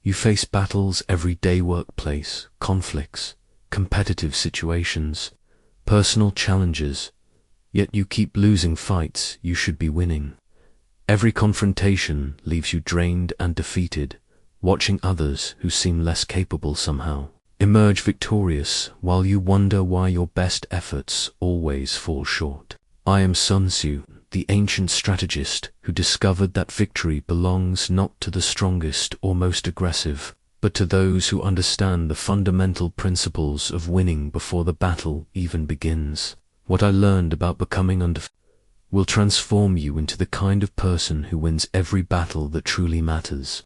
You face battles every day: workplace, conflicts, competitive situations, personal challenges, yet you keep losing fights you should be winning. Every confrontation leaves you drained and defeated, watching others who seem less capable somehow emerge victorious while you wonder why your best efforts always fall short. I am Sun Tzu, the ancient strategist who discovered that victory belongs not to the strongest or most aggressive, but to those who understand the fundamental principles of winning before the battle even begins. What I learned about becoming undefeatable will transform you into the kind of person who wins every battle that truly matters.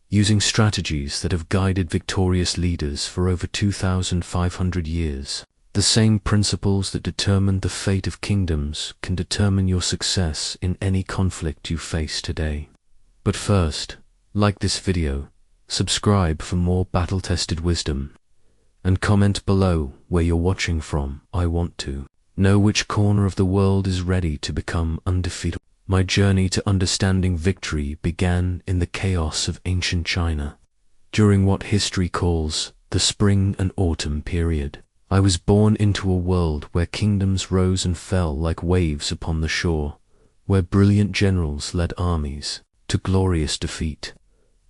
Using strategies that have guided victorious leaders for over 2,500 years, the same principles that determined the fate of kingdoms can determine your success in any conflict you face today. But first, like this video, subscribe for more battle-tested wisdom, and comment below where you're watching from. I want to know which corner of the world is ready to become undefeatable. My journey to understanding victory began in the chaos of ancient China, during what history calls the Spring and Autumn period. I was born into a world where kingdoms rose and fell like waves upon the shore, where brilliant generals led armies to glorious defeat,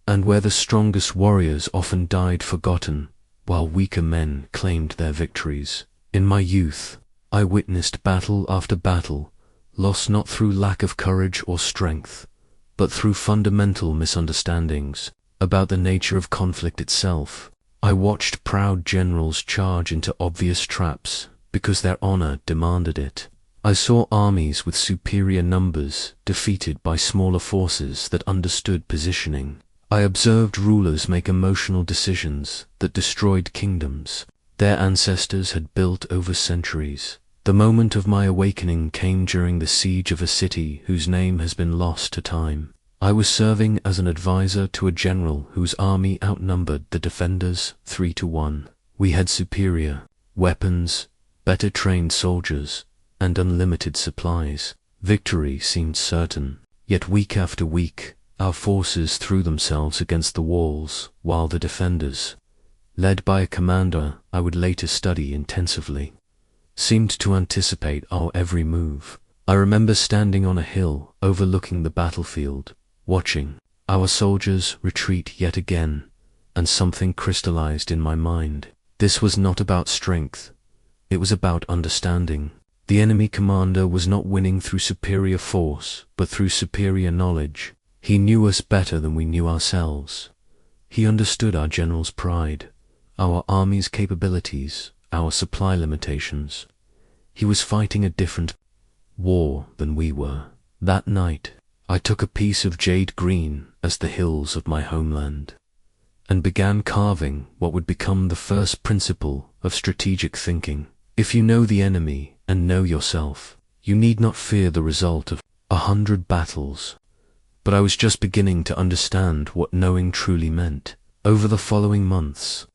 and where the strongest warriors often died forgotten, while weaker men claimed their victories. In my youth, I witnessed battle after battle, lost not through lack of courage or strength, but through fundamental misunderstandings about the nature of conflict itself. I watched proud generals charge into obvious traps because their honor demanded it. I saw armies with superior numbers defeated by smaller forces that understood positioning. I observed rulers make emotional decisions that destroyed kingdoms their ancestors had built over centuries. The moment of my awakening came during the siege of a city whose name has been lost to time. I was serving as an advisor to a general whose army outnumbered the defenders 3-1. We had superior weapons, better trained soldiers, and unlimited supplies. Victory seemed certain. Yet week after week, our forces threw themselves against the walls, while the defenders, led by a commander I would later study intensively, seemed to anticipate our every move. I remember standing on a hill overlooking the battlefield, watching our soldiers retreat yet again, and something crystallized in my mind. This was not about strength, it was about understanding. The enemy commander was not winning through superior force, but through superior knowledge. He knew us better than we knew ourselves. He understood our general's pride, our army's capabilities, our supply limitations. He was fighting a different war than we were. That night, I took a piece of jade green as the hills of my homeland, and began carving what would become the first principle of strategic thinking. If you know the enemy and know yourself, you need not fear the result of 100 battles. But I was just beginning to understand what knowing truly meant. Over the following months,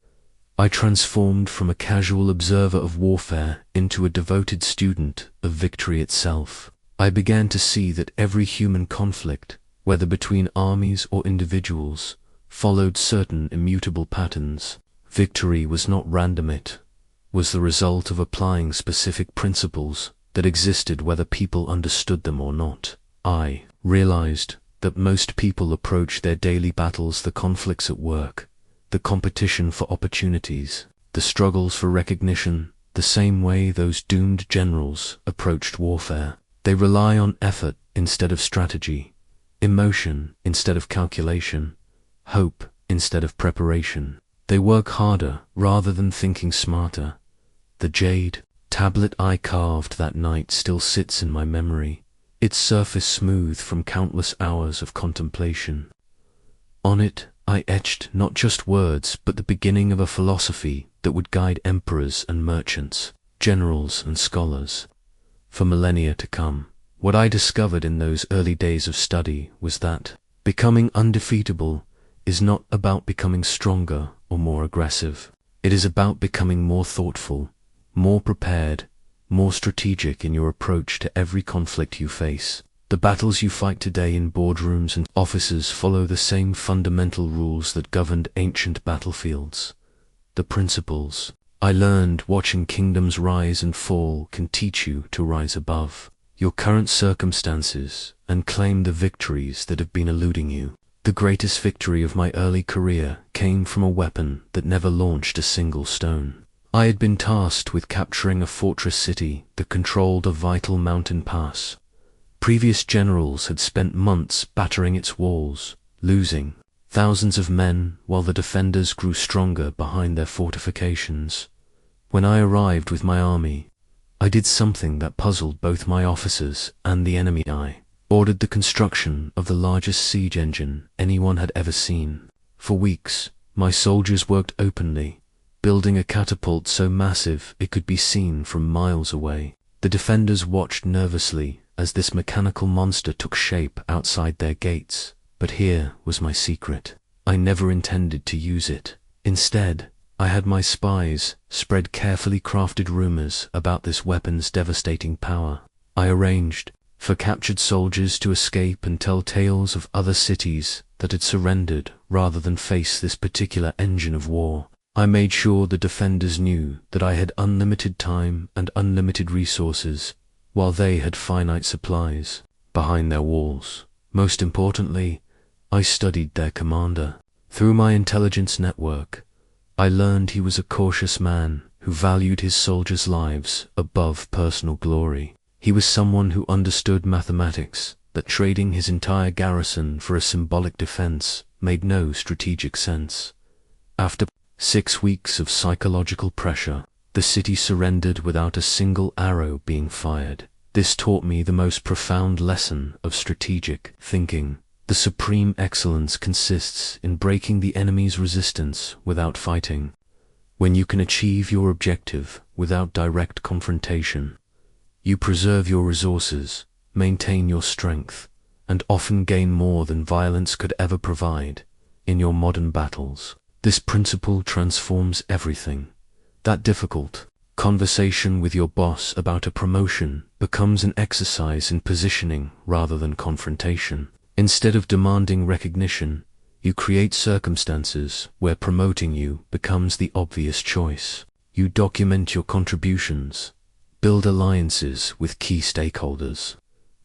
I transformed from a casual observer of warfare into a devoted student of victory itself. I began to see that every human conflict, whether between armies or individuals, followed certain immutable patterns. Victory was not random, it was the result of applying specific principles that existed whether people understood them or not. I realized that most people approach their daily battles, the conflicts at work, the competition for opportunities, the struggles for recognition, the same way those doomed generals approached warfare. They rely on effort instead of strategy, emotion instead of calculation, hope instead of preparation. They work harder rather than thinking smarter. The jade tablet I carved that night still sits in my memory, its surface smooth from countless hours of contemplation. On it, I etched not just words, but the beginning of a philosophy that would guide emperors and merchants, generals and scholars, for millennia to come. What I discovered in those early days of study was that becoming undefeatable is not about becoming stronger or more aggressive. It is about becoming more thoughtful, more prepared, more strategic in your approach to every conflict you face. The battles you fight today in boardrooms and offices follow the same fundamental rules that governed ancient battlefields. The principles I learned watching kingdoms rise and fall can teach you to rise above your current circumstances and claim the victories that have been eluding you. The greatest victory of my early career came from a weapon that never launched a single stone. I had been tasked with capturing a fortress city that controlled a vital mountain pass. Previous generals had spent months battering its walls, losing thousands of men while the defenders grew stronger behind their fortifications. When I arrived with my army, I did something that puzzled both my officers and the enemy. I ordered the construction of the largest siege engine anyone had ever seen. For weeks, my soldiers worked openly, building a catapult so massive it could be seen from miles away. The defenders watched nervously as this mechanical monster took shape outside their gates. But here was my secret. I never intended to use it. Instead, I had my spies spread carefully crafted rumors about this weapon's devastating power. I arranged for captured soldiers to escape and tell tales of other cities that had surrendered rather than face this particular engine of war. I made sure the defenders knew that I had unlimited time and unlimited resources, while they had finite supplies behind their walls. Most importantly, I studied their commander. Through my intelligence network, I learned he was a cautious man who valued his soldiers' lives above personal glory. He was someone who understood mathematics, that trading his entire garrison for a symbolic defense made no strategic sense. After 6 weeks of psychological pressure, the city surrendered without a single arrow being fired. This taught me the most profound lesson of strategic thinking. The supreme excellence consists in breaking the enemy's resistance without fighting. When you can achieve your objective without direct confrontation, you preserve your resources, maintain your strength, and often gain more than violence could ever provide in your modern battles. This principle transforms everything. That difficult conversation with your boss about a promotion becomes an exercise in positioning rather than confrontation. Instead of demanding recognition, you create circumstances where promoting you becomes the obvious choice. You document your contributions, build alliances with key stakeholders,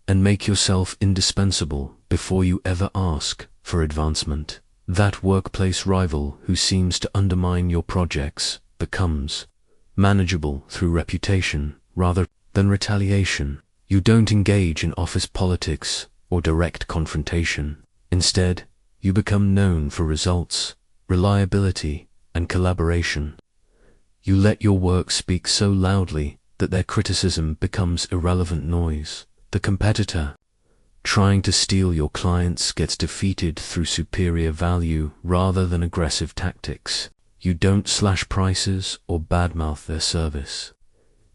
and make yourself indispensable before you ever ask for advancement. That workplace rival who seems to undermine your projects becomes manageable through reputation rather than retaliation. You don't engage in office politics or direct confrontation. Instead, you become known for results, reliability, and collaboration. You let your work speak so loudly that their criticism becomes irrelevant noise. The competitor trying to steal your clients gets defeated through superior value rather than aggressive tactics. You don't slash prices or badmouth their service.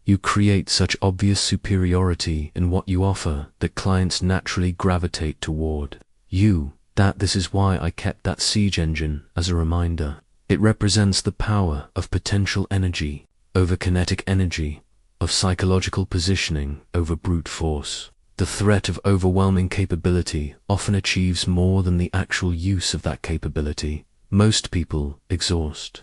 You create such obvious superiority in what you offer that clients naturally gravitate toward you. This is why I kept that siege engine as a reminder. It represents the power of potential energy over kinetic energy, of psychological positioning over brute force. The threat of overwhelming capability often achieves more than the actual use of that capability. Most people exhaust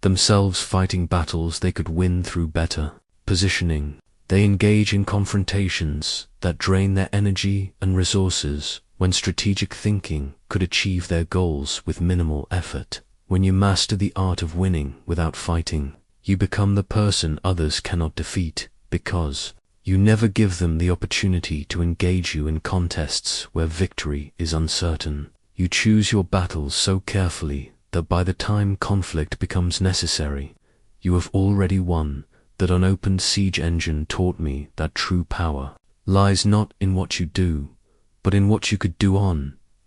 themselves fighting battles they could win through better positioning. They engage in confrontations that drain their energy and resources when strategic thinking could achieve their goals with minimal effort. When you master the art of winning without fighting, you become the person others cannot defeat because you never give them the opportunity to engage you in contests where victory is uncertain. You choose your battles so carefully that by the time conflict becomes necessary, you have already won. That unopened siege engine taught me that true power lies not in what you do, but in what you could do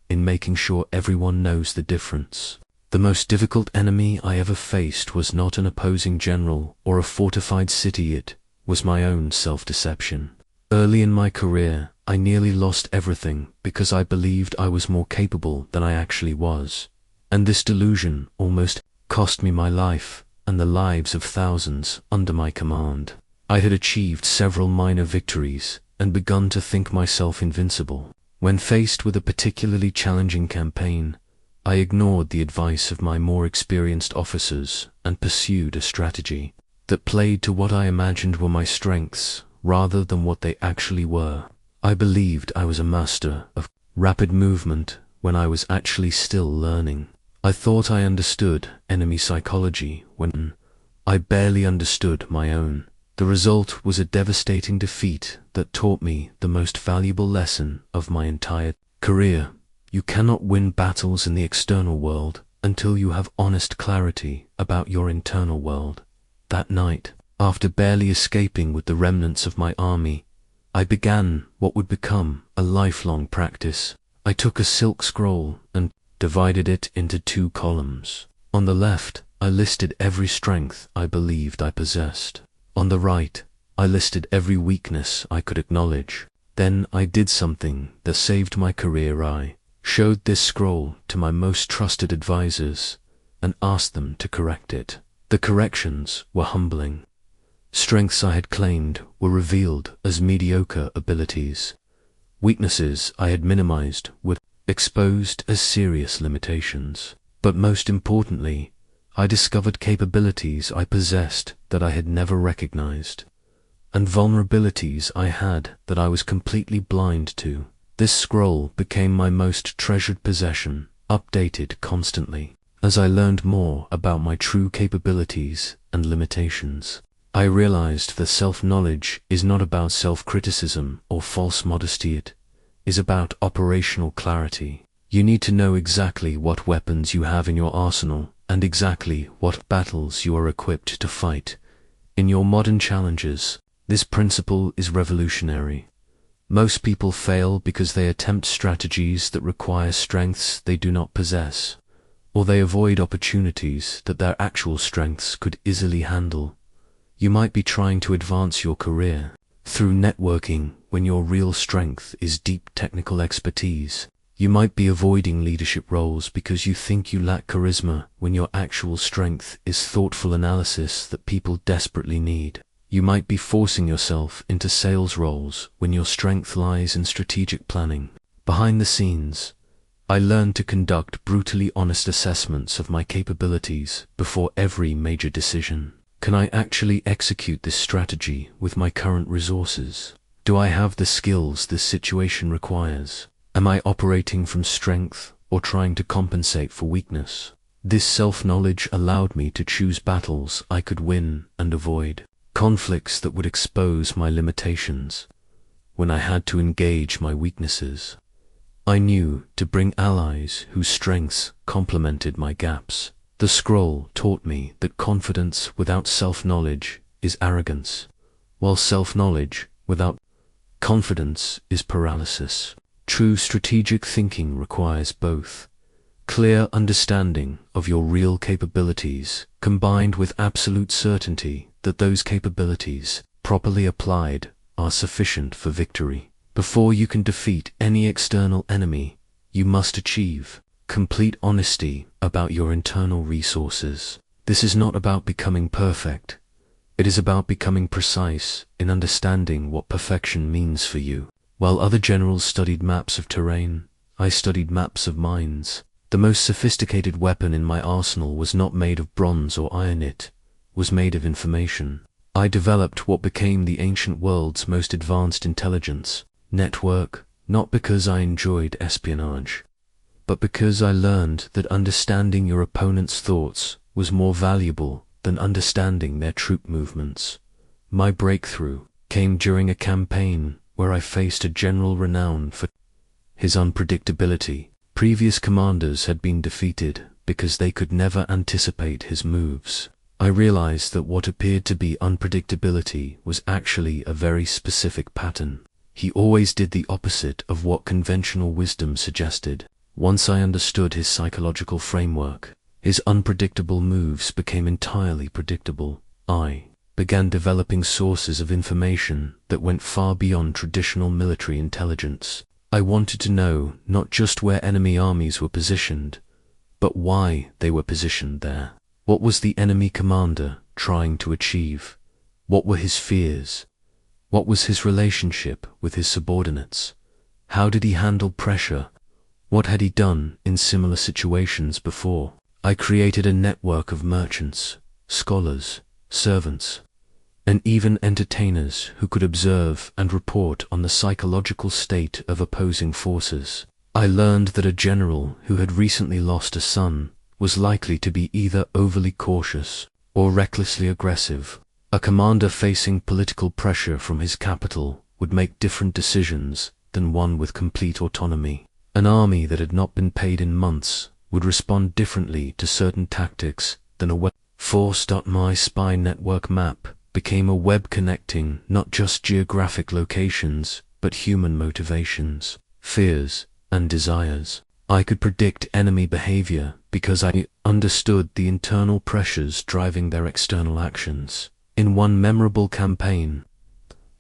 in making sure everyone knows the difference. The most difficult enemy I ever faced was not an opposing general or a fortified city, it was my own self-deception. Early in my career, I nearly lost everything because I believed I was more capable than I actually was, and this delusion almost cost me my life and the lives of thousands under my command. I had achieved several minor victories, and begun to think myself invincible. When faced with a particularly challenging campaign, I ignored the advice of my more experienced officers and pursued a strategy that played to what I imagined were my strengths rather than what they actually were. I believed I was a master of rapid movement when I was actually still learning. I thought I understood enemy psychology when I barely understood my own. The result was a devastating defeat that taught me the most valuable lesson of my entire career. You cannot win battles in the external world until you have honest clarity about your internal world. That night, after barely escaping with the remnants of my army, I began what would become a lifelong practice. I took a silk scroll and divided it into 2 columns. On the left, I listed every strength I believed I possessed. On the right, I listed every weakness I could acknowledge. Then I did something that saved my career. I showed this scroll to my most trusted advisors and asked them to correct it. The corrections were humbling. Strengths I had claimed were revealed as mediocre abilities. Weaknesses I had minimized were exposed as serious limitations. But most importantly, I discovered capabilities I possessed that I had never recognized, and vulnerabilities I had that I was completely blind to. This scroll became my most treasured possession, updated constantly. As I learned more about my true capabilities and limitations, I realized that self-knowledge is not about self-criticism or false modesty. It is about operational clarity. You need to know exactly what weapons you have in your arsenal and exactly what battles you are equipped to fight. In your modern challenges, this principle is revolutionary. Most people fail because they attempt strategies that require strengths they do not possess, or they avoid opportunities that their actual strengths could easily handle. You might be trying to advance your career through networking when your real strength is deep technical expertise. You might be avoiding leadership roles because you think you lack charisma when your actual strength is thoughtful analysis that people desperately need. You might be forcing yourself into sales roles when your strength lies in strategic planning. Behind the scenes, I learned to conduct brutally honest assessments of my capabilities before every major decision. Can I actually execute this strategy with my current resources? Do I have the skills this situation requires? Am I operating from strength or trying to compensate for weakness? This self-knowledge allowed me to choose battles I could win and avoid conflicts that would expose my limitations. When I had to engage my weaknesses, I knew to bring allies whose strengths complemented my gaps. The scroll taught me that confidence without self-knowledge is arrogance, while self-knowledge without confidence is paralysis. True strategic thinking requires both. Clear understanding of your real capabilities, combined with absolute certainty that those capabilities, properly applied, are sufficient for victory. Before you can defeat any external enemy, you must achieve complete honesty about your internal resources. This is not about becoming perfect. It is about becoming precise in understanding what perfection means for you. While other generals studied maps of terrain, I studied maps of minds. The most sophisticated weapon in my arsenal was not made of bronze or iron, it was made of information. I developed what became the ancient world's most advanced intelligence network, not because I enjoyed espionage, but because I learned that understanding your opponent's thoughts was more valuable than understanding their troop movements. My breakthrough came during a campaign where I faced a general renowned for his unpredictability. Previous commanders had been defeated because they could never anticipate his moves. I realized that what appeared to be unpredictability was actually a very specific pattern. He always did the opposite of what conventional wisdom suggested. Once I understood his psychological framework, his unpredictable moves became entirely predictable. I began developing sources of information that went far beyond traditional military intelligence. I wanted to know not just where enemy armies were positioned, but why they were positioned there. What was the enemy commander trying to achieve? What were his fears? What was his relationship with his subordinates? How did he handle pressure? What had he done in similar situations before? I created a network of merchants, scholars, servants, and even entertainers who could observe and report on the psychological state of opposing forces. I learned that a general who had recently lost a son was likely to be either overly cautious or recklessly aggressive. A commander facing political pressure from his capital would make different decisions than one with complete autonomy. An army that had not been paid in months would respond differently to certain tactics than a web force. My spy network map became a web connecting not just geographic locations, but human motivations, fears, and desires. I could predict enemy behavior because I understood the internal pressures driving their external actions. In one memorable campaign,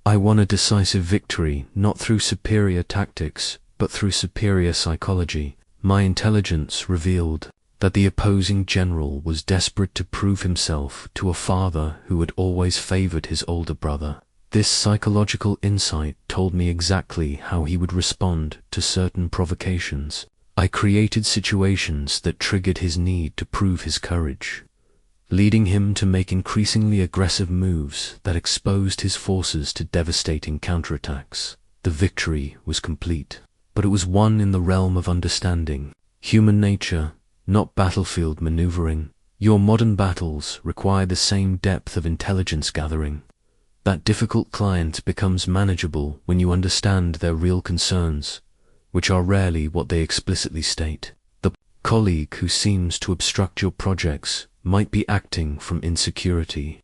I won a decisive victory not through superior tactics, but through superior psychology. My intelligence revealed that the opposing general was desperate to prove himself to a father who had always favored his older brother. This psychological insight told me exactly how he would respond to certain provocations. I created situations that triggered his need to prove his courage, leading him to make increasingly aggressive moves that exposed his forces to devastating counterattacks. The victory was complete, but it was won in the realm of understanding human nature, not battlefield maneuvering. Your modern battles require the same depth of intelligence gathering. That difficult client becomes manageable when you understand their real concerns, which are rarely what they explicitly state. The colleague who seems to obstruct your projects might be acting from insecurity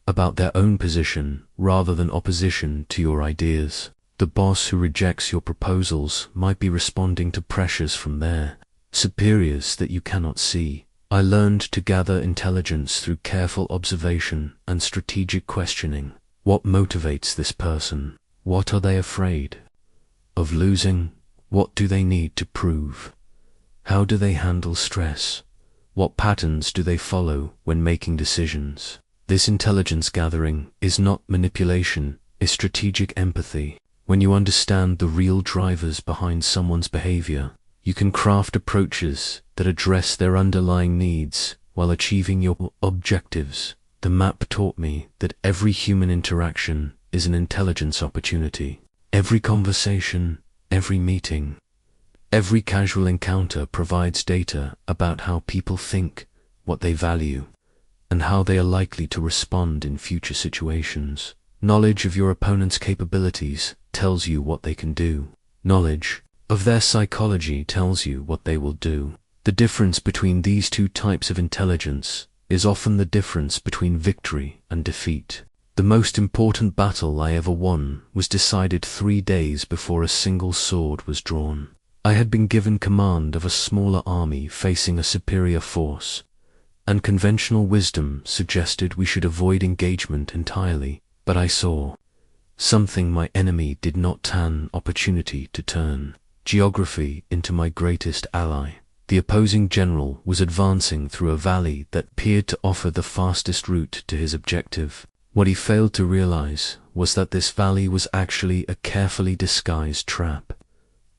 about their own position rather than opposition to your ideas. The boss who rejects your proposals might be responding to pressures from their superiors that you cannot see. I learned to gather intelligence through careful observation and strategic questioning. What motivates this person? What are they afraid of losing? What do they need to prove? How do they handle stress? What patterns do they follow when making decisions? This intelligence gathering is not manipulation, it's strategic empathy. When you understand the real drivers behind someone's behavior, you can craft approaches that address their underlying needs while achieving your objectives. The map taught me that every human interaction is an intelligence opportunity. Every conversation, every meeting, every casual encounter provides data about how people think, what they value, and how they are likely to respond in future situations. Knowledge of your opponent's capabilities tells you what they can do. Knowledge of their psychology tells you what they will do. The difference between these two types of intelligence is often the difference between victory and defeat. The most important battle I ever won was decided 3 days before a single sword was drawn. I had been given command of a smaller army facing a superior force, and conventional wisdom suggested we should avoid engagement entirely, but I saw something my enemy did not turn opportunity to turn geography into my greatest ally. The opposing general was advancing through a valley that appeared to offer the fastest route to his objective. What he failed to realize was that this valley was actually a carefully disguised trap.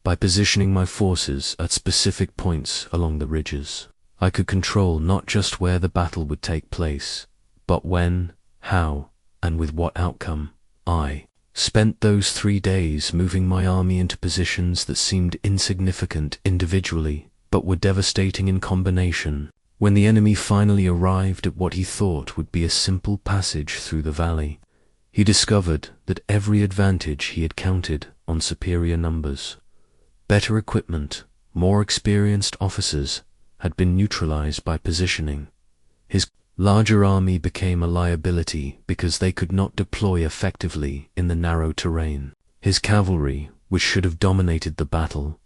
By positioning my forces at specific points along the ridges, I could control not just where the battle would take place, but when, how, and with what outcome. I spent those 3 days moving my army into positions that seemed insignificant individually, but were devastating in combination. When the enemy finally arrived at what he thought would be a simple passage through the valley, he discovered that every advantage he had counted on superior numbers, better equipment, more experienced officers had been neutralized by positioning. His larger army became a liability because they could not deploy effectively in the narrow terrain. His cavalry, which should have dominated the battle,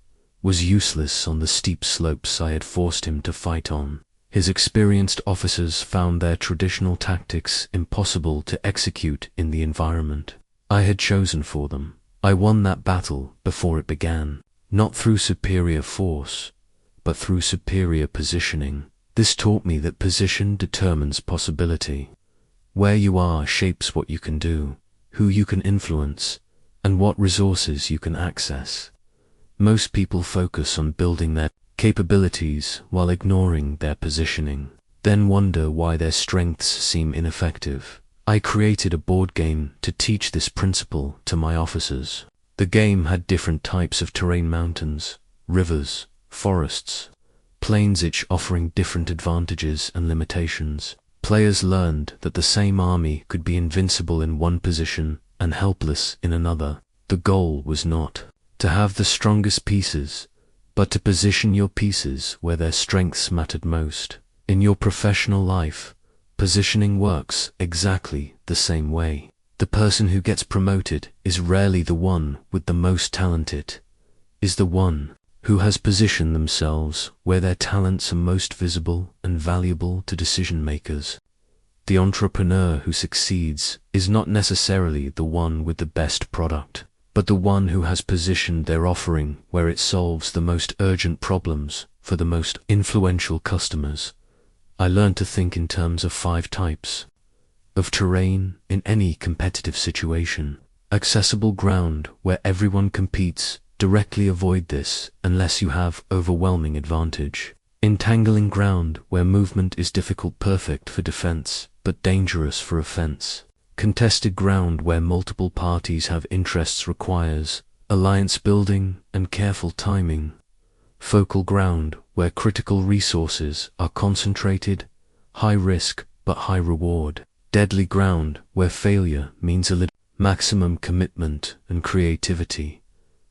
was useless on the steep slopes I had forced him to fight on. His experienced officers found their traditional tactics impossible to execute in the environment I had chosen for them. I won that battle before it began, not through superior force, but through superior positioning. This taught me that position determines possibility. Where you are shapes what you can do. who you can influence, and what resources you can access. Most people focus on building their capabilities while ignoring their positioning, then wonder why their strengths seem ineffective. I created a board game to teach this principle to my officers. The game had different types of terrain: mountains, rivers, forests, plains, each offering different advantages and limitations. Players learned that the same army could be invincible in one position and helpless in another. The goal was not to have the strongest pieces, but to position your pieces where their strengths mattered most. In your professional life, positioning works exactly the same way. The person who gets promoted is rarely the one with the most talent. It is the one who has positioned themselves where their talents are most visible and valuable to decision makers. The entrepreneur who succeeds is not necessarily the one with the best product, but the one who has positioned their offering where it solves the most urgent problems for the most influential customers. I learned to think in terms of 5 types of terrain in any competitive situation. Accessible ground, where everyone competes. Directly avoid this unless you have overwhelming advantage. Entangling ground, where movement is difficult, perfect for defense, but dangerous for offense. Contested ground, where multiple parties have interests, requires alliance building and careful timing. Focal ground, where critical resources are concentrated, high risk but high reward. Deadly ground, where failure means a little maximum commitment and creativity.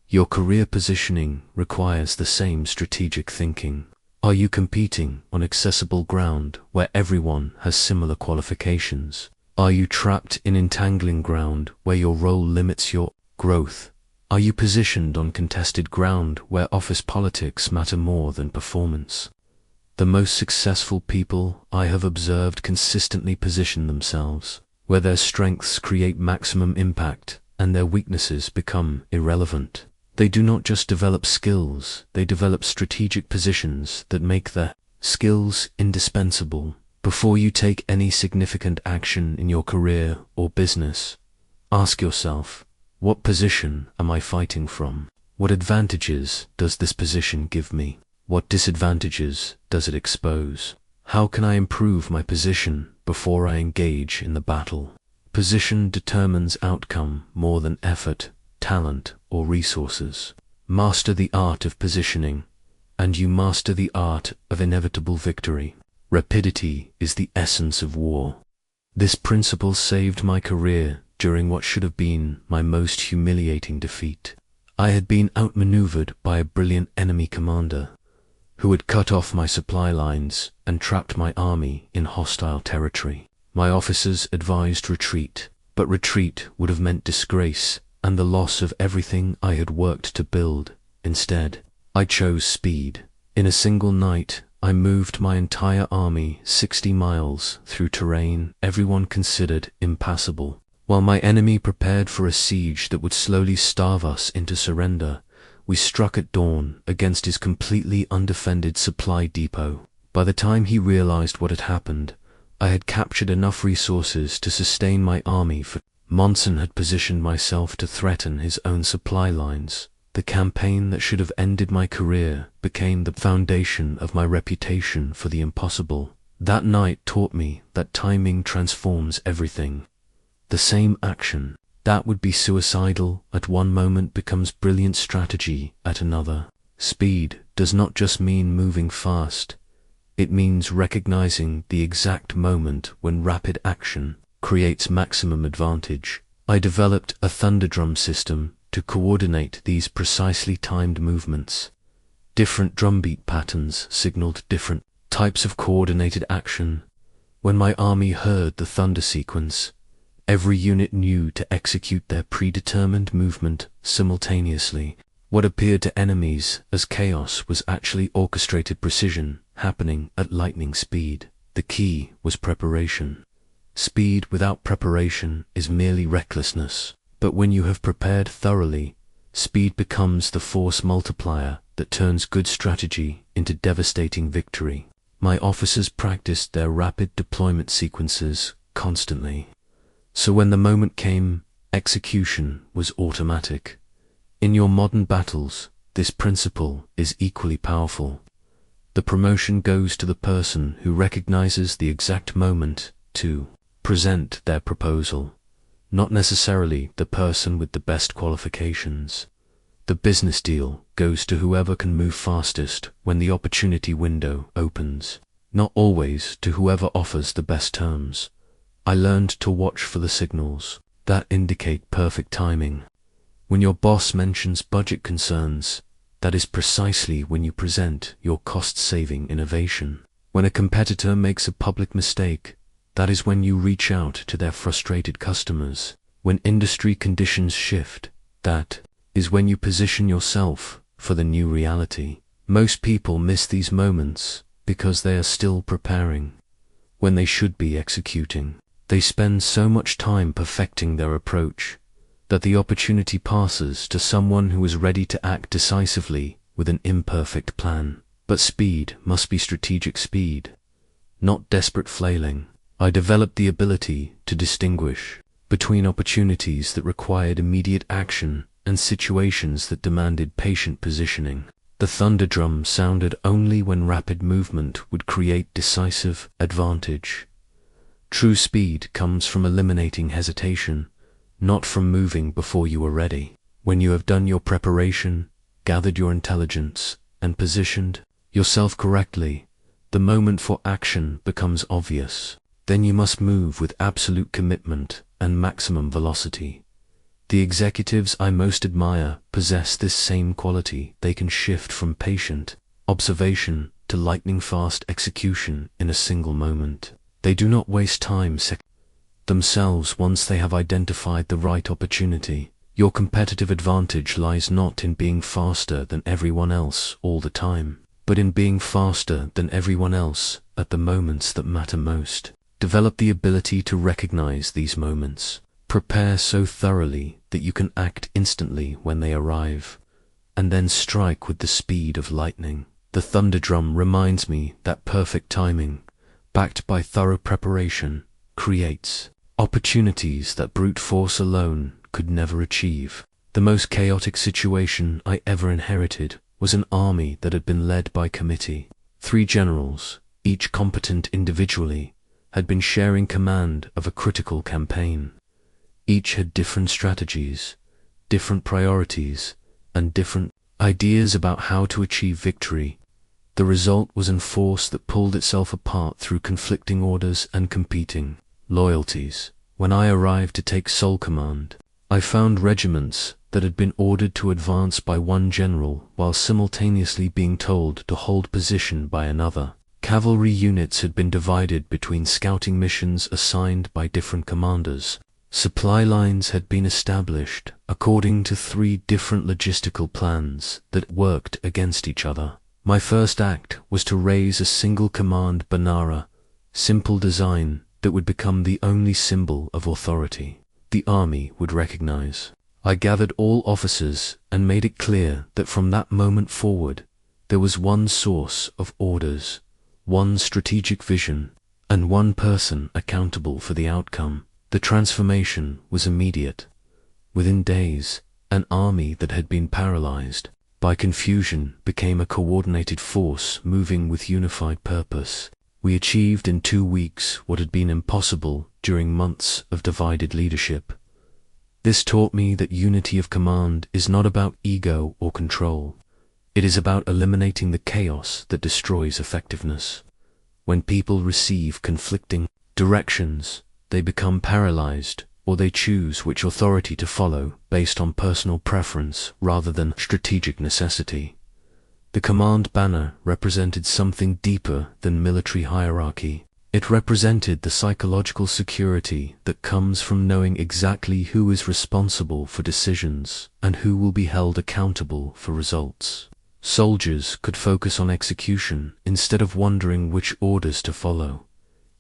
Your career positioning requires the same strategic thinking. Are you competing on accessible ground where everyone has similar qualifications? Are you trapped in entangling ground where your role limits your growth? Are you positioned on contested ground where office politics matter more than performance? The most successful people I have observed consistently position themselves where their strengths create maximum impact and their weaknesses become irrelevant. They do not just develop skills, they develop strategic positions that make their skills indispensable. Before you take any significant action in your career or business, ask yourself, what position am I fighting from? What advantages does this position give me? What disadvantages does it expose? How can I improve my position before I engage in the battle? Position determines outcome more than effort, talent, or resources. Master the art of positioning, and you master the art of inevitable victory. Rapidity is the essence of war. This principle saved my career during what should have been my most humiliating defeat. I had been outmaneuvered by a brilliant enemy commander who had cut off my supply lines and trapped my army in hostile territory. My officers advised retreat, but retreat would have meant disgrace and the loss of everything I had worked to build. Instead, I chose speed. In a single night, I moved my entire army 60 miles through terrain everyone considered impassable. While my enemy prepared for a siege that would slowly starve us into surrender, we struck at dawn against his completely undefended supply depot. By the time he realized what had happened, I had captured enough resources to sustain my army for Monson had positioned myself to threaten his own supply lines. The campaign that should have ended my career became the foundation of my reputation for the impossible. That night taught me that timing transforms everything. The same action that would be suicidal at one moment becomes brilliant strategy at another. Speed does not just mean moving fast. It means recognizing the exact moment when rapid action creates maximum advantage. I developed a thunderdrum system to coordinate these precisely timed movements. Different drumbeat patterns signaled different types of coordinated action. When my army heard the thunder sequence, every unit knew to execute their predetermined movement simultaneously. What appeared to enemies as chaos was actually orchestrated precision, happening at lightning speed. The key was preparation. Speed without preparation is merely recklessness, but when you have prepared thoroughly, speed becomes the force multiplier that turns good strategy into devastating victory. My officers practiced their rapid deployment sequences constantly. So when the moment came, execution was automatic. In your modern battles, this principle is equally powerful. The promotion goes to the person who recognizes the exact moment to present their proposal, not necessarily the person with the best qualifications. The business deal goes to whoever can move fastest when the opportunity window opens, not always to whoever offers the best terms. I learned to watch for the signals that indicate perfect timing. When your boss mentions budget concerns, that is precisely when you present your cost-saving innovation. When a competitor makes a public mistake, that is when you reach out to their frustrated customers. When industry conditions shift, that is when you position yourself for the new reality. Most people miss these moments because they are still preparing, when they should be executing. They spend so much time perfecting their approach that the opportunity passes to someone who is ready to act decisively with an imperfect plan. But speed must be strategic speed, not desperate flailing. I developed the ability to distinguish between opportunities that required immediate action and situations that demanded patient positioning. The thunder drum sounded only when rapid movement would create decisive advantage. True speed comes from eliminating hesitation, not from moving before you are ready. When you have done your preparation, gathered your intelligence, and positioned yourself correctly, the moment for action becomes obvious. Then you must move with absolute commitment and maximum velocity. The executives I most admire possess this same quality. They can shift from patient observation to lightning-fast execution in a single moment. They do not waste time themselves once they have identified the right opportunity. Your competitive advantage lies not in being faster than everyone else all the time, but in being faster than everyone else at the moments that matter most. Develop the ability to recognize these moments. Prepare so thoroughly that you can act instantly when they arrive, and then strike with the speed of lightning. The thunder drum reminds me that perfect timing, backed by thorough preparation, creates opportunities that brute force alone could never achieve. The most chaotic situation I ever inherited was an army that had been led by committee. 3 generals, each competent individually, had been sharing command of a critical campaign. Each had different strategies, different priorities, and different ideas about how to achieve victory. The result was a force that pulled itself apart through conflicting orders and competing loyalties. When I arrived to take sole command, I found regiments that had been ordered to advance by one general while simultaneously being told to hold position by another. Cavalry units had been divided between scouting missions assigned by different commanders. Supply lines had been established according to 3 different logistical plans that worked against each other. My first act was to raise a single command banner, simple design that would become the only symbol of authority the army would recognize. I gathered all officers and made it clear that from that moment forward, there was one source of orders, one strategic vision, and one person accountable for the outcome. The transformation was immediate. Within days, an army that had been paralyzed by confusion became a coordinated force moving with unified purpose. We achieved in 2 weeks what had been impossible during months of divided leadership. This taught me that unity of command is not about ego or control. It is about eliminating the chaos that destroys effectiveness. When people receive conflicting directions, they become paralyzed, or they choose which authority to follow based on personal preference rather than strategic necessity. The command banner represented something deeper than military hierarchy. It represented the psychological security that comes from knowing exactly who is responsible for decisions and who will be held accountable for results. Soldiers could focus on execution instead of wondering which orders to follow.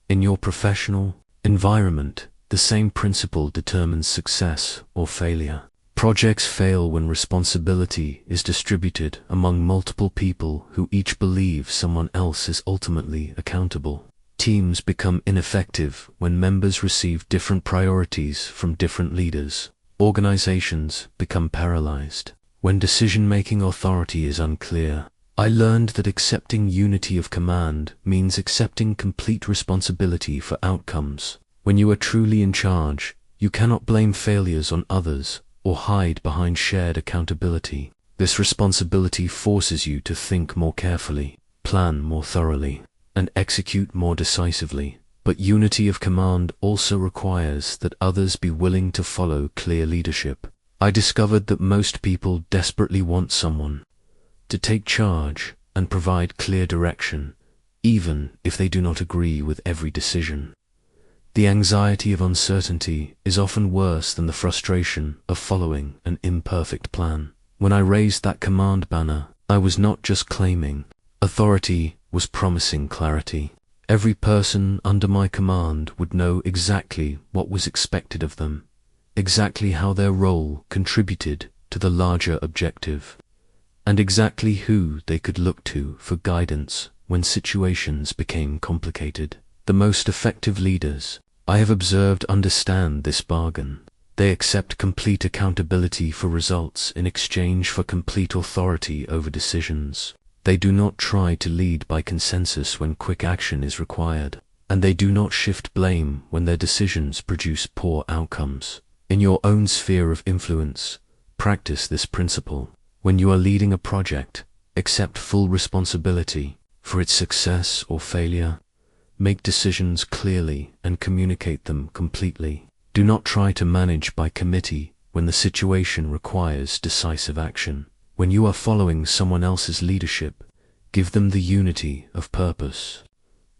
In your professional environment, the same principle determines success or failure. Projects fail when responsibility is distributed among multiple people who each believe someone else is ultimately accountable. Teams become ineffective when members receive different priorities from different leaders. organizations become paralyzed. When decision-making authority is unclear, I learned that accepting unity of command means accepting complete responsibility for outcomes. When you are truly in charge, you cannot blame failures on others or hide behind shared accountability. This responsibility forces you to think more carefully, plan more thoroughly, and execute more decisively. But unity of command also requires that others be willing to follow clear leadership. I discovered that most people desperately want someone to take charge and provide clear direction, even if they do not agree with every decision. The anxiety of uncertainty is often worse than the frustration of following an imperfect plan. When I raised that command banner, I was not just claiming authority, was promising clarity. Every person under my command would know exactly what was expected of them, exactly how their role contributed to the larger objective, and exactly who they could look to for guidance when situations became complicated. The most effective leaders I have observed understand this bargain. They accept complete accountability for results in exchange for complete authority over decisions. They do not try to lead by consensus when quick action is required, and they do not shift blame when their decisions produce poor outcomes. In your own sphere of influence, practice this principle. When you are leading a project, accept full responsibility for its success or failure. Make decisions clearly and communicate them completely. Do not try to manage by committee when the situation requires decisive action. When you are following someone else's leadership, give them the unity of purpose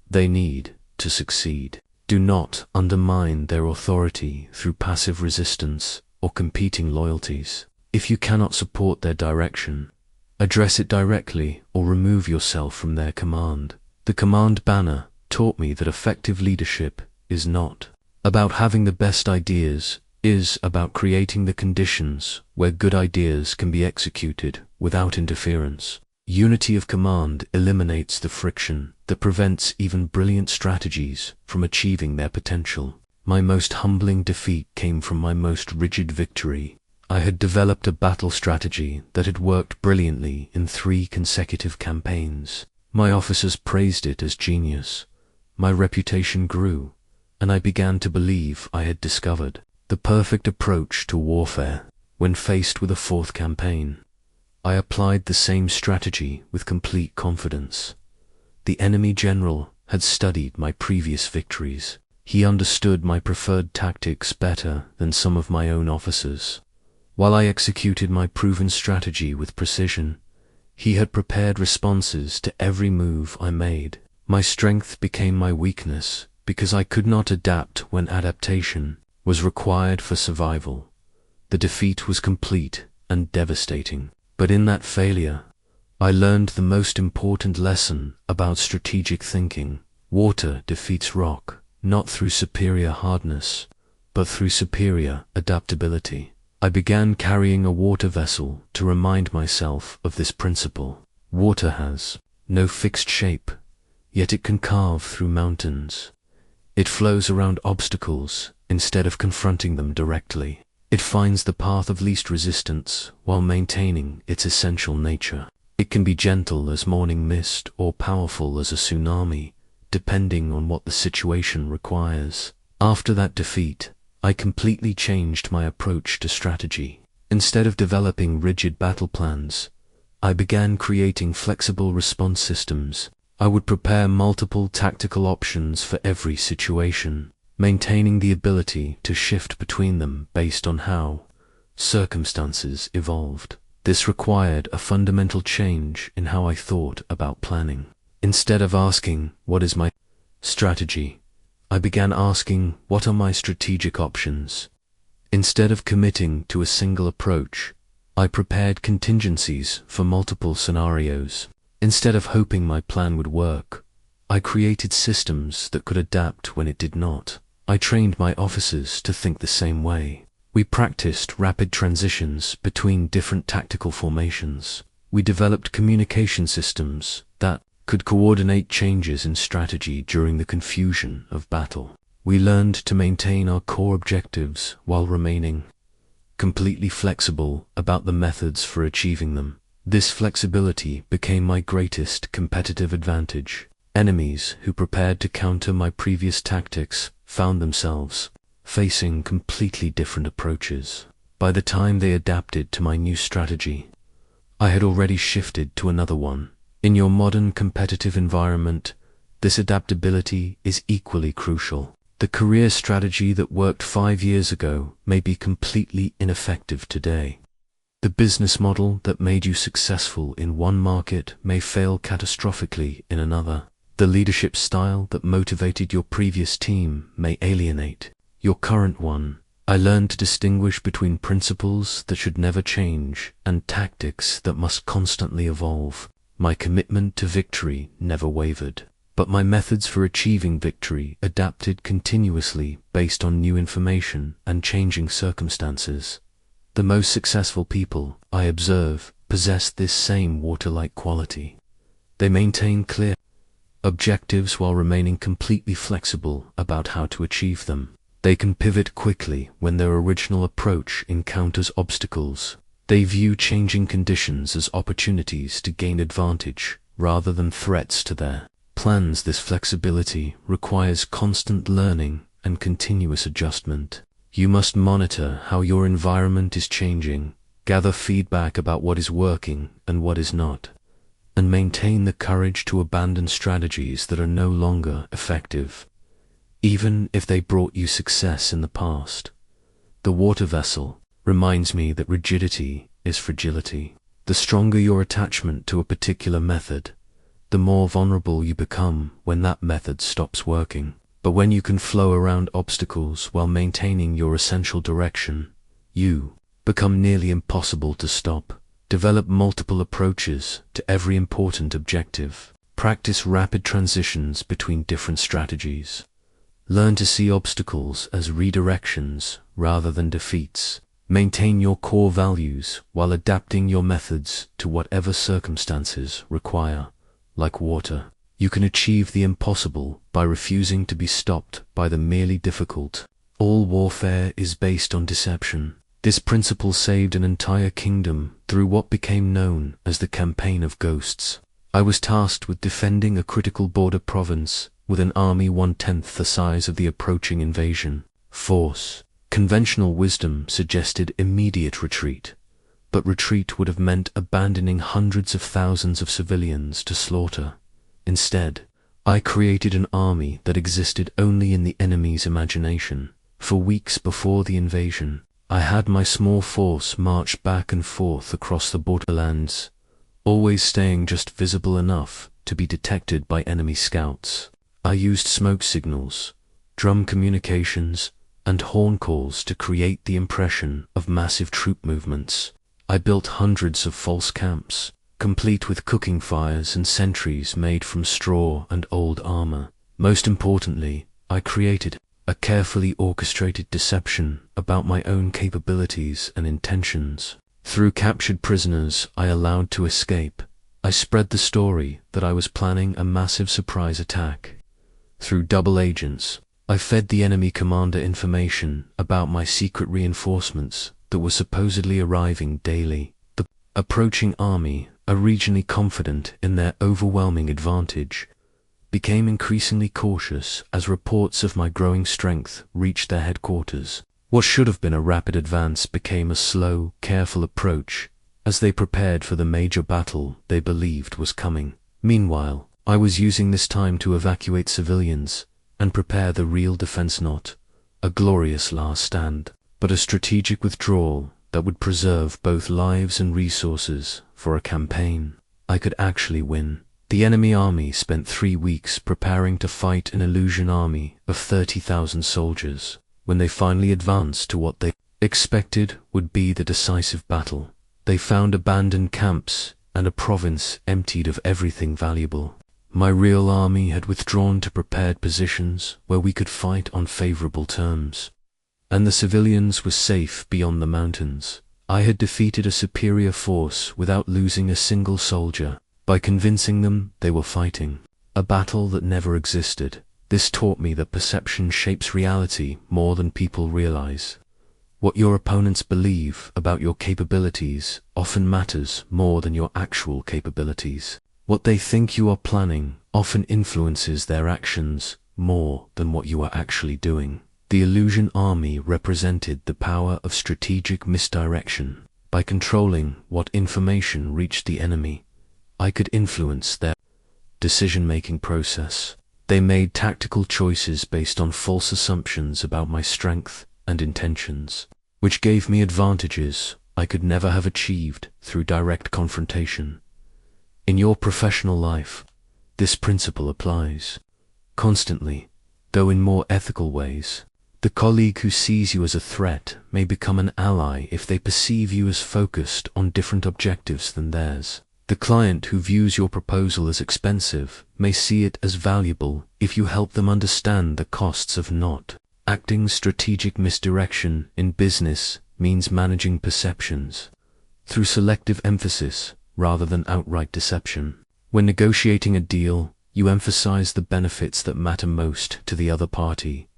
they need to succeed. Do not undermine their authority through passive resistance or competing loyalties. If you cannot support their direction, address it directly or remove yourself from their command. The command banner taught me that effective leadership is not about having the best ideas, is about creating the conditions where good ideas can be executed without interference. Unity of command eliminates the friction that prevents even brilliant strategies from achieving their potential. My most humbling defeat came from my most rigid victory. I had developed a battle strategy that had worked brilliantly in 3 consecutive campaigns. My officers praised it as genius. My reputation grew, and I began to believe I had discovered the perfect approach to warfare. When faced with a 4th campaign, I applied the same strategy with complete confidence. The enemy general had studied my previous victories. He understood my preferred tactics better than some of my own officers. While I executed my proven strategy with precision, he had prepared responses to every move I made. My strength became my weakness because I could not adapt when adaptation was required for survival. The defeat was complete and devastating. But in that failure, I learned the most important lesson about strategic thinking. Water defeats rock, not through superior hardness, but through superior adaptability. I began carrying a water vessel to remind myself of this principle. Water has no fixed shape, yet it can carve through mountains. It flows around obstacles instead of confronting them directly. It finds the path of least resistance while maintaining its essential nature. It can be gentle as morning mist or powerful as a tsunami, depending on what the situation requires. After that defeat, I completely changed my approach to strategy. Instead of developing rigid battle plans, I began creating flexible response systems. I would prepare multiple tactical options for every situation, maintaining the ability to shift between them based on how circumstances evolved. This required a fundamental change in how I thought about planning. Instead of asking, "What is my strategy?" I began asking, "What are my strategic options?" Instead of committing to a single approach, I prepared contingencies for multiple scenarios. Instead of hoping my plan would work, I created systems that could adapt when it did not. I trained my officers to think the same way. We practiced rapid transitions between different tactical formations. We developed communication systems that could coordinate changes in strategy during the confusion of battle. We learned to maintain our core objectives while remaining completely flexible about the methods for achieving them. This flexibility became my greatest competitive advantage. Enemies who prepared to counter my previous tactics found themselves facing completely different approaches. By the time they adapted to my new strategy, I had already shifted to another one. In your modern competitive environment, this adaptability is equally crucial. The career strategy that worked 5 years ago may be completely ineffective today. The business model that made you successful in one market may fail catastrophically in another. The leadership style that motivated your previous team may alienate your current one. I learned to distinguish between principles that should never change and tactics that must constantly evolve. My commitment to victory never wavered, but my methods for achieving victory adapted continuously based on new information and changing circumstances. The most successful people, I observe, possess this same water-like quality. They maintain clear objectives while remaining completely flexible about how to achieve them. They can pivot quickly when their original approach encounters obstacles. They view changing conditions as opportunities to gain advantage rather than threats to their plans. This flexibility requires constant learning and continuous adjustment. You must monitor how your environment is changing, gather feedback about what is working and what is not, and maintain the courage to abandon strategies that are no longer effective, even if they brought you success in the past. The water vessel reminds me that rigidity is fragility. The stronger your attachment to a particular method, the more vulnerable you become when that method stops working. But when you can flow around obstacles while maintaining your essential direction, you become nearly impossible to stop. Develop multiple approaches to every important objective. Practice rapid transitions between different strategies. Learn to see obstacles as redirections rather than defeats. Maintain your core values while adapting your methods to whatever circumstances require. Like water, you can achieve the impossible by refusing to be stopped by the merely difficult. All warfare is based on deception. This principle saved an entire kingdom through what became known as the Campaign of Ghosts. I was tasked with defending a critical border province with an army 1/10 the size of the approaching invasion force. Conventional wisdom suggested immediate retreat, but retreat would have meant abandoning hundreds of thousands of civilians to slaughter. Instead, I created an army that existed only in the enemy's imagination. For weeks before the invasion, I had my small force march back and forth across the borderlands, always staying just visible enough to be detected by enemy scouts. I used smoke signals, drum communications, and horn calls to create the impression of massive troop movements. I built hundreds of false camps, complete with cooking fires and sentries made from straw and old armor. Most importantly, I created a carefully orchestrated deception about my own capabilities and intentions. Through captured prisoners I allowed to escape, I spread the story that I was planning a massive surprise attack. Through double agents, I fed the enemy commander information about my secret reinforcements that were supposedly arriving daily. The approaching army, originally confident in their overwhelming advantage, became increasingly cautious as reports of my growing strength reached their headquarters. What should have been a rapid advance became a slow, careful approach as they prepared for the major battle they believed was coming. Meanwhile, I was using this time to evacuate civilians and prepare the real defense, not a glorious last stand, but a strategic withdrawal that would preserve both lives and resources for a campaign I could actually win. The enemy army spent 3 weeks preparing to fight an illusion army of 30,000 soldiers. When they finally advanced to what they expected would be the decisive battle, they found abandoned camps and a province emptied of everything valuable. My real army had withdrawn to prepared positions where we could fight on favorable terms, and the civilians were safe beyond the mountains. I had defeated a superior force without losing a single soldier, by convincing them they were fighting a battle that never existed. This taught me that perception shapes reality more than people realize. What your opponents believe about your capabilities often matters more than your actual capabilities. What they think you are planning often influences their actions more than what you are actually doing. The illusion army represented the power of strategic misdirection. By controlling what information reached the enemy, I could influence their decision-making process. They made tactical choices based on false assumptions about my strength and intentions, which gave me advantages I could never have achieved through direct confrontation. In your professional life, this principle applies constantly, though in more ethical ways. The colleague who sees you as a threat may become an ally if they perceive you as focused on different objectives than theirs. The client who views your proposal as expensive may see it as valuable if you help them understand the costs of not acting. Strategic misdirection in business means managing perceptions through selective emphasis rather than outright deception. When negotiating a deal, you emphasize the benefits that matter most to the other party,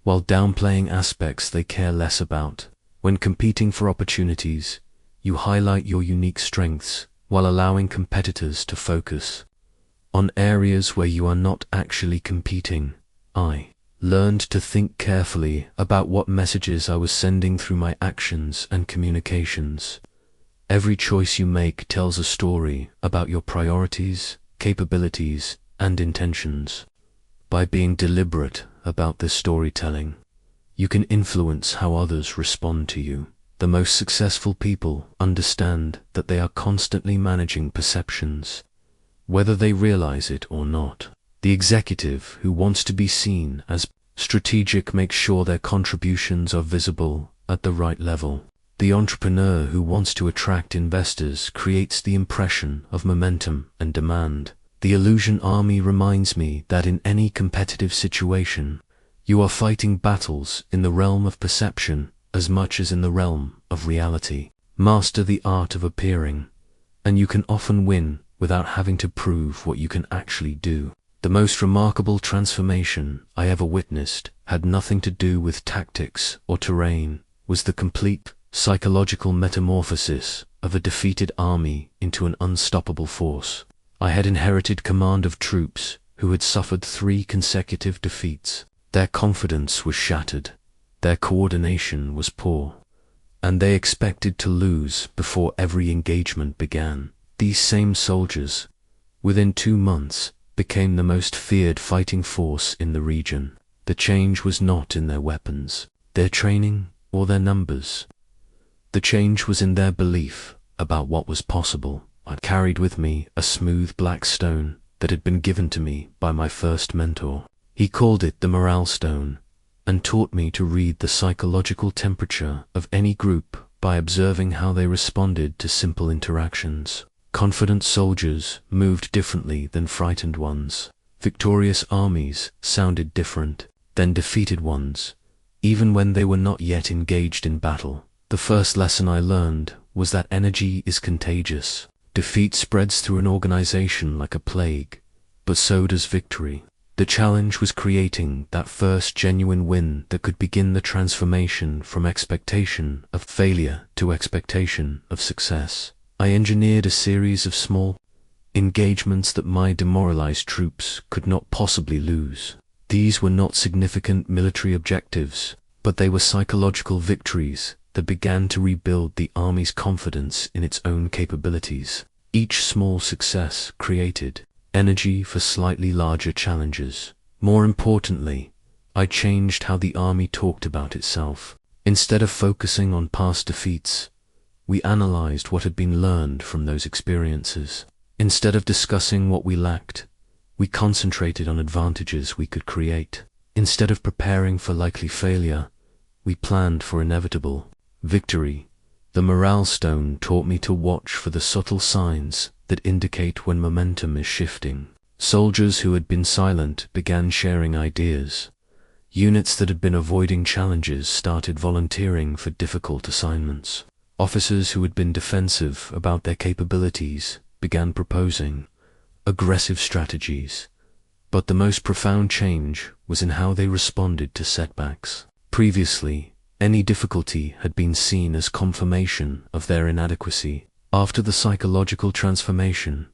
while downplaying aspects they care less about. When competing for opportunities, you highlight your unique strengths while allowing competitors to focus on areas where you are not actually competing. I learned to think carefully about what messages I was sending through my actions and communications. Every choice you make tells a story about your priorities, capabilities, and intentions. By being deliberate about this storytelling, you can influence how others respond to you. The most successful people understand that they are constantly managing perceptions, whether they realize it or not. The executive who wants to be seen as strategic makes sure their contributions are visible at the right level. The entrepreneur who wants to attract investors creates the impression of momentum and demand. The illusion army reminds me that in any competitive situation, you are fighting battles in the realm of perception as much as in the realm of reality. Master the art of appearing, and you can often win without having to prove what you can actually do. The most remarkable transformation I ever witnessed had nothing to do with tactics or terrain, was the complete psychological metamorphosis of a defeated army into an unstoppable force. I had inherited command of troops who had suffered 3 consecutive defeats. Their confidence was shattered, their coordination was poor, and they expected to lose before every engagement began. These same soldiers, within 2 months, became the most feared fighting force in the region. The change was not in their weapons, their training, or their numbers. The change was in their belief about what was possible. I carried with me a smooth black stone that had been given to me by my first mentor. He called it the morale stone, and taught me to read the psychological temperature of any group by observing how they responded to simple interactions. Confident soldiers moved differently than frightened ones. Victorious armies sounded different than defeated ones, even when they were not yet engaged in battle. The first lesson I learned was that energy is contagious. Defeat spreads through an organization like a plague, but so does victory. The challenge was creating that first genuine win that could begin the transformation from expectation of failure to expectation of success. I engineered a series of small engagements that my demoralized troops could not possibly lose. These were not significant military objectives, but they were psychological victories that began to rebuild the army's confidence in its own capabilities. Each small success created energy for slightly larger challenges. More importantly, I changed how the army talked about itself. Instead of focusing on past defeats, we analyzed what had been learned from those experiences. Instead of discussing what we lacked, we concentrated on advantages we could create. Instead of preparing for likely failure, we planned for inevitable victory. The morale stone taught me to watch for the subtle signs that indicate when momentum is shifting. Soldiers who had been silent began sharing ideas. Units that had been avoiding challenges started volunteering for difficult assignments. Officers who had been defensive about their capabilities began proposing aggressive strategies. But the most profound change was in how they responded to setbacks. Previously, Any difficulty had been seen as confirmation of their inadequacy. After the psychological transformation,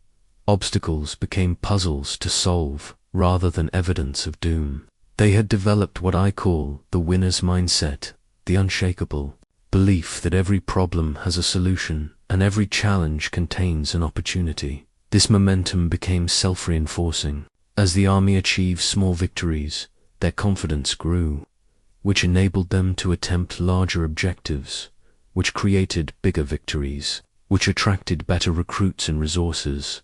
obstacles became puzzles to solve rather than evidence of doom. They had developed what I call the winner's mindset, the unshakable belief that every problem has a solution and every challenge contains an opportunity. This momentum became self-reinforcing. As the army achieved small victories, their confidence grew, which enabled them to attempt larger objectives, which created bigger victories, which attracted better recruits and resources,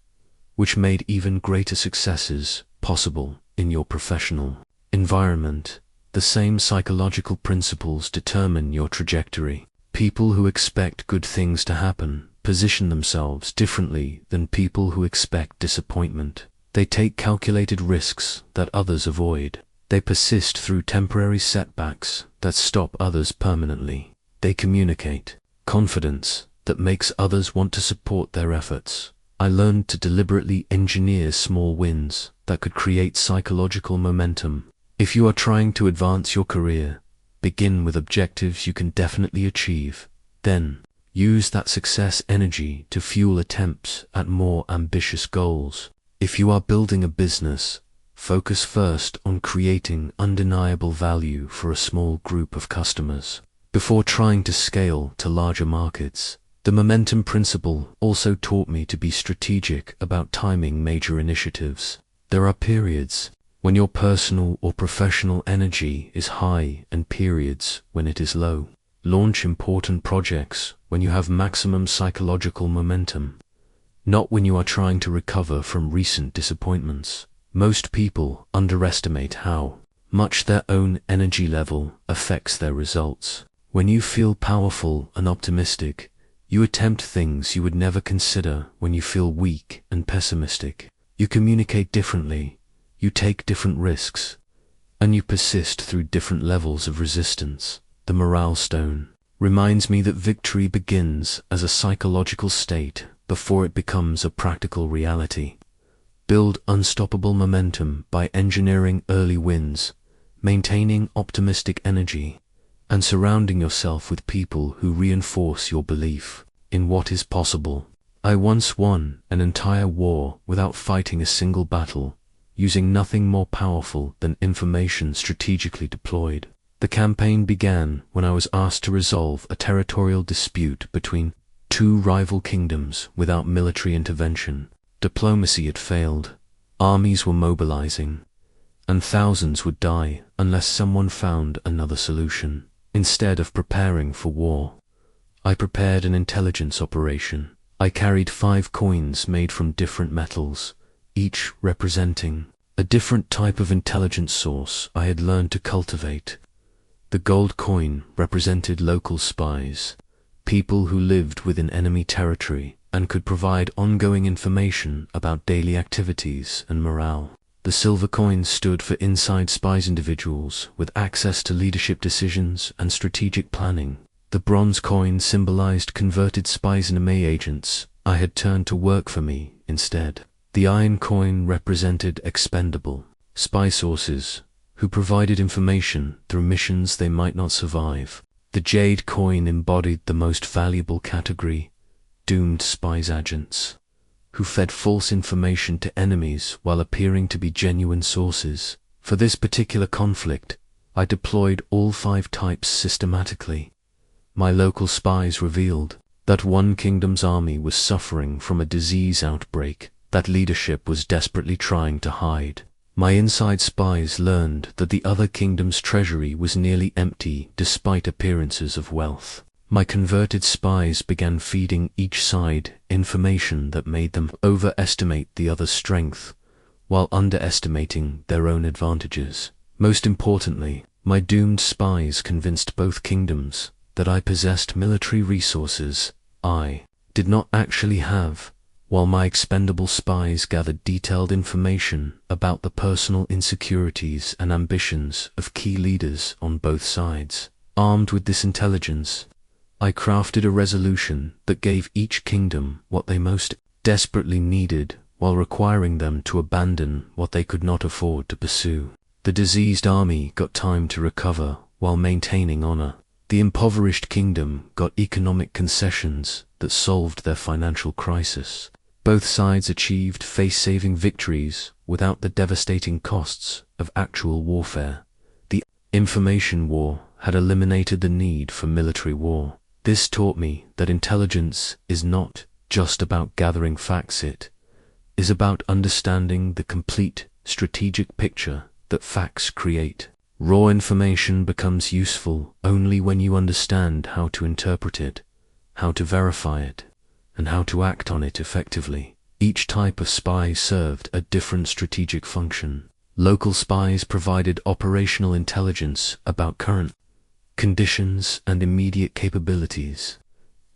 which made even greater successes possible in your professional environment. The same psychological principles determine your trajectory. People who expect good things to happen position themselves differently than people who expect disappointment. They take calculated risks that others avoid. They persist through temporary setbacks that stop others permanently. They communicate confidence that makes others want to support their efforts. I learned to deliberately engineer small wins that could create psychological momentum. If you are trying to advance your career, begin with objectives you can definitely achieve. Then, use that success energy to fuel attempts at more ambitious goals. If you are building a business, focus first on creating undeniable value for a small group of customers before trying to scale to larger markets. The momentum principle also taught me to be strategic about timing major initiatives. There are periods when your personal or professional energy is high and periods when it is low. Launch important projects when you have maximum psychological momentum, not when you are trying to recover from recent disappointments. Most people underestimate how much their own energy level affects their results. When you feel powerful and optimistic, you attempt things you would never consider. When you feel weak and pessimistic, you communicate differently, you take different risks, and you persist through different levels of resistance. The morale stone reminds me that victory begins as a psychological state before it becomes a practical reality. Build unstoppable momentum by engineering early wins, maintaining optimistic energy, and surrounding yourself with people who reinforce your belief in what is possible. I once won an entire war without fighting a single battle, using nothing more powerful than information strategically deployed. The campaign began when I was asked to resolve a territorial dispute between two rival kingdoms without military intervention. Diplomacy had failed, armies were mobilizing, and thousands would die unless someone found another solution. Instead of preparing for war, I prepared an intelligence operation. I carried 5 coins made from different metals, each representing a different type of intelligence source I had learned to cultivate. The gold coin represented local spies, people who lived within enemy territory and could provide ongoing information about daily activities and morale. The silver coin stood for inside spies, individuals with access to leadership decisions and strategic planning. The bronze coin symbolized converted spies and MA agents I had turned to work for me instead. The iron coin represented expendable spy sources who provided information through missions they might not survive. The jade coin embodied the most valuable category, doomed spies agents, who fed false information to enemies while appearing to be genuine sources. For this particular conflict, I deployed all 5 types systematically. My local spies revealed that one kingdom's army was suffering from a disease outbreak that leadership was desperately trying to hide. My inside spies learned that the other kingdom's treasury was nearly empty despite appearances of wealth. My converted spies began feeding each side information that made them overestimate the other's strength while underestimating their own advantages. Most importantly, my doomed spies convinced both kingdoms that I possessed military resources I did not actually have, while my expendable spies gathered detailed information about the personal insecurities and ambitions of key leaders on both sides. Armed with this intelligence, I crafted a resolution that gave each kingdom what they most desperately needed while requiring them to abandon what they could not afford to pursue. The diseased army got time to recover while maintaining honor. The impoverished kingdom got economic concessions that solved their financial crisis. Both sides achieved face-saving victories without the devastating costs of actual warfare. The information war had eliminated the need for military war. This taught me that intelligence is not just about gathering facts, it is about understanding the complete strategic picture that facts create. Raw information becomes useful only when you understand how to interpret it, how to verify it, and how to act on it effectively. Each type of spy served a different strategic function. Local spies provided operational intelligence about current conditions and immediate capabilities.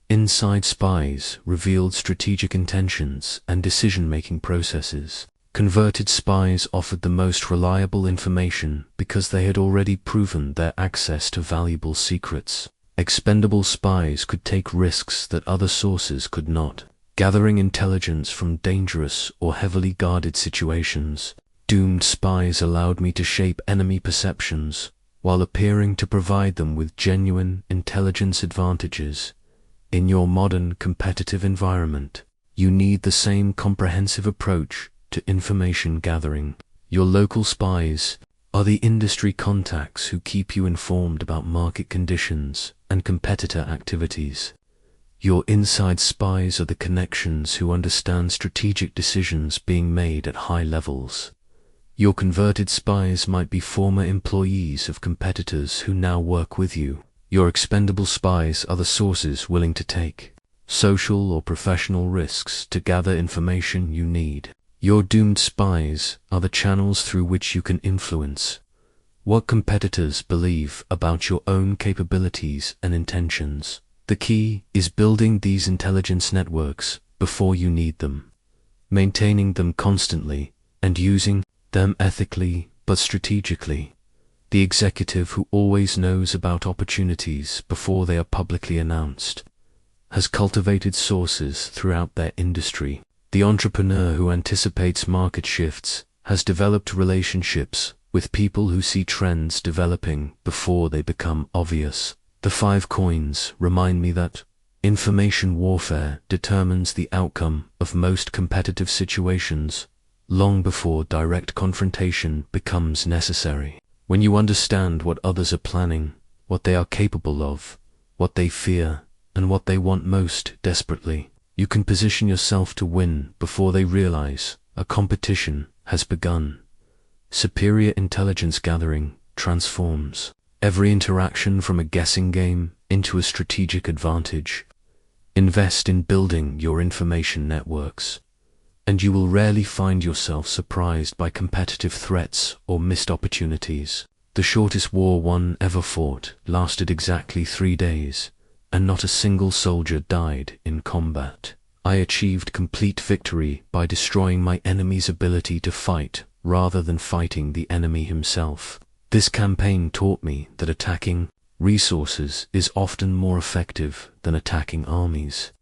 Inside spies revealed strategic intentions and decision-making processes. Converted spies offered the most reliable information because they had already proven their access to valuable secrets. Expendable spies could take risks that other sources could not, gathering intelligence from dangerous or heavily guarded situations. Doomed spies allowed me to shape enemy perceptions while appearing to provide them with genuine intelligence advantages. In your modern competitive environment, you need the same comprehensive approach to information gathering. Your local spies are the industry contacts who keep you informed about market conditions and competitor activities. Your inside spies are the connections who understand strategic decisions being made at high levels. Your converted spies might be former employees of competitors who now work with you. Your expendable spies are the sources willing to take social or professional risks to gather information you need. Your doomed spies are the channels through which you can influence what competitors believe about your own capabilities and intentions. The key is building these intelligence networks before you need them, maintaining them constantly, and using them ethically but strategically. The executive who always knows about opportunities before they are publicly announced has cultivated sources throughout their industry. The entrepreneur who anticipates market shifts has developed relationships with people who see trends developing before they become obvious. The 5 coins remind me that information warfare determines the outcome of most competitive situations long before direct confrontation becomes necessary. When you understand what others are planning, what they are capable of, what they fear, and what they want most desperately, you can position yourself to win before they realize a competition has begun. Superior intelligence gathering transforms every interaction from a guessing game into a strategic advantage. Invest in building your information networks, and you will rarely find yourself surprised by competitive threats or missed opportunities. The shortest war one ever fought lasted exactly 3 days, and not a single soldier died in combat. I achieved complete victory by destroying my enemy's ability to fight rather than fighting the enemy himself. This campaign taught me that attacking resources is often more effective than attacking armies,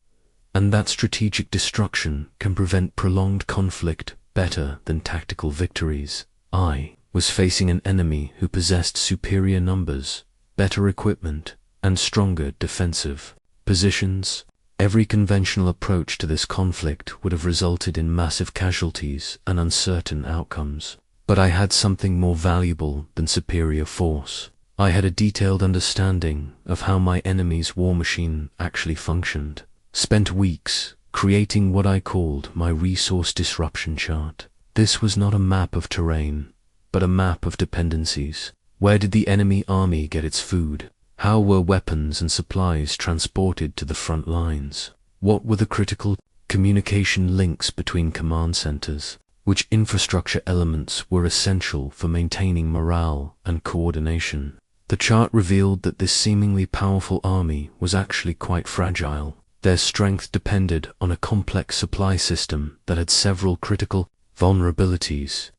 and that strategic destruction can prevent prolonged conflict better than tactical victories. I was facing an enemy who possessed superior numbers, better equipment, and stronger defensive positions. Every conventional approach to this conflict would have resulted in massive casualties and uncertain outcomes. But I had something more valuable than superior force. I had a detailed understanding of how my enemy's war machine actually functioned. Spent weeks creating what I called my resource disruption chart. This was not a map of terrain, but a map of dependencies. Where did the enemy army get its food? How were weapons and supplies transported to the front lines? What were the critical communication links between command centers? Which infrastructure elements were essential for maintaining morale and coordination? The chart revealed that this seemingly powerful army was actually quite fragile. Their strength depended on a complex supply system that had several critical vulnerabilities.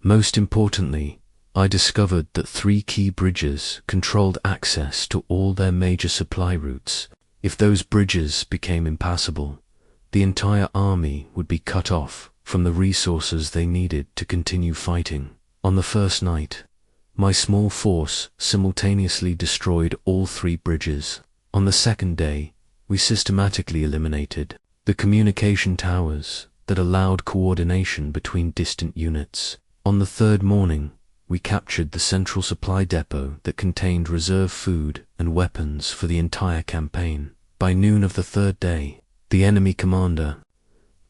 Most importantly, I discovered that 3 key bridges controlled access to all their major supply routes. If those bridges became impassable, the entire army would be cut off from the resources they needed to continue fighting. On the first night, My small force simultaneously destroyed all 3 bridges. On the second day, we systematically eliminated the communication towers that allowed coordination between distant units. On the third morning, we captured the central supply depot that contained reserve food and weapons for the entire campaign. By noon of the third day, the enemy commander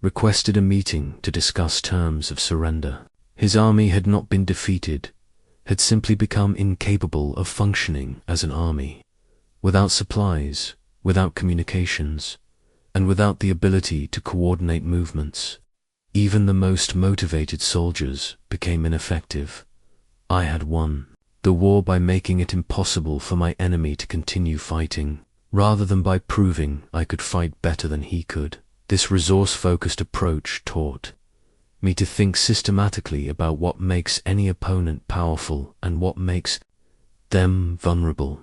requested a meeting to discuss terms of surrender. His army had not been defeated, had simply become incapable of functioning as an army. Without supplies, without communications, and without the ability to coordinate movements, even the most motivated soldiers became ineffective. I had won the war by making it impossible for my enemy to continue fighting, rather than by proving I could fight better than he could. This resource-focused approach taught me to think systematically about what makes any opponent powerful and what makes them vulnerable.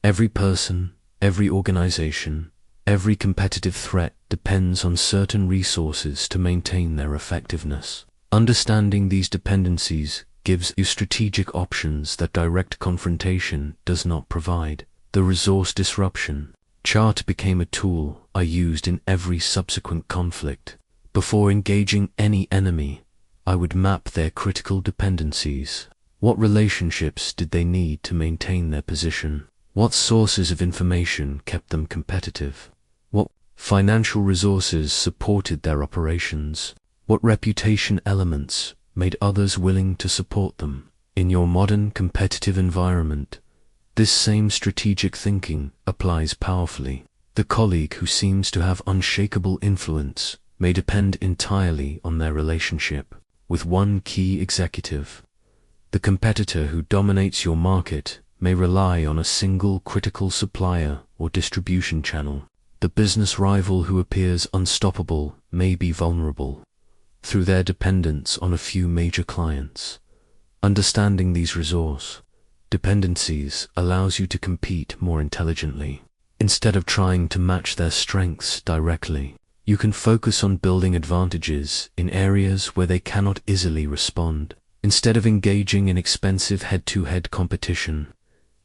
Every person, every organization, every competitive threat depends on certain resources to maintain their effectiveness. Understanding these dependencies gives you strategic options that direct confrontation does not provide. The resource disruption chart became a tool I used in every subsequent conflict. Before engaging any enemy, I would map their critical dependencies. What relationships did they need to maintain their position? What sources of information kept them competitive? What financial resources supported their operations? What reputation elements made others willing to support them? In your modern competitive environment, this same strategic thinking applies powerfully. The colleague who seems to have unshakable influence may depend entirely on their relationship with one key executive. The competitor who dominates your market may rely on a single critical supplier or distribution channel. The business rival who appears unstoppable may be vulnerable through their dependence on a few major clients. Understanding these resource dependencies allows you to compete more intelligently. Instead of trying to match their strengths directly, you can focus on building advantages in areas where they cannot easily respond. Instead of engaging in expensive head-to-head competition,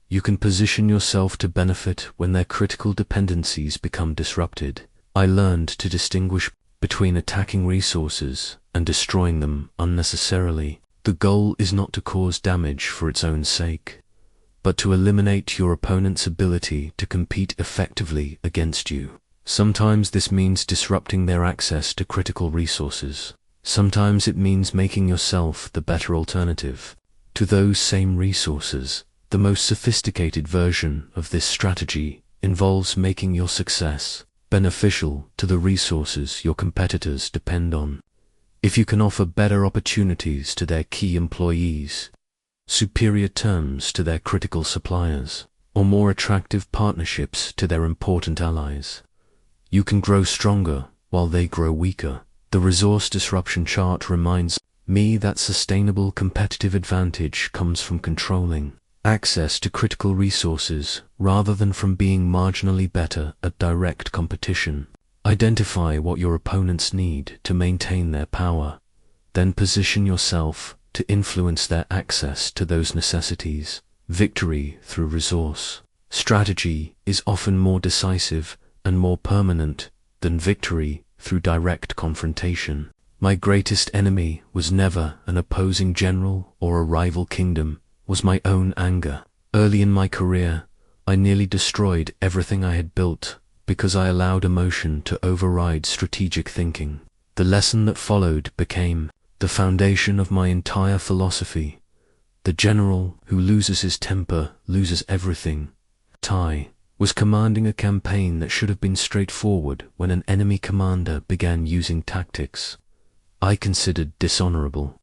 you can position yourself to benefit when their critical dependencies become disrupted. I learned to distinguish between attacking resources and destroying them unnecessarily. The goal is not to cause damage for its own sake, but to eliminate your opponent's ability to compete effectively against you. Sometimes this means disrupting their access to critical resources. Sometimes it means making yourself the better alternative to those same resources. The most sophisticated version of this strategy involves making your success beneficial to the resources your competitors depend on. If you can offer better opportunities to their key employees, superior terms to their critical suppliers, or more attractive partnerships to their important allies, you can grow stronger while they grow weaker. The resource disruption chart reminds me that sustainable competitive advantage comes from controlling access to critical resources rather than from being marginally better at direct competition. Identify what your opponents need to maintain their power, then position yourself to influence their access to those necessities. Victory through resource strategy is often more decisive and more permanent than victory through direct confrontation. My greatest enemy was never an opposing general or a rival kingdom, was my own anger. Early in my career, I nearly destroyed everything I had built because I allowed emotion to override strategic thinking. The lesson that followed became the foundation of my entire philosophy. The general who loses his temper loses everything. Tai was commanding a campaign that should have been straightforward when an enemy commander began using tactics I considered dishonorable.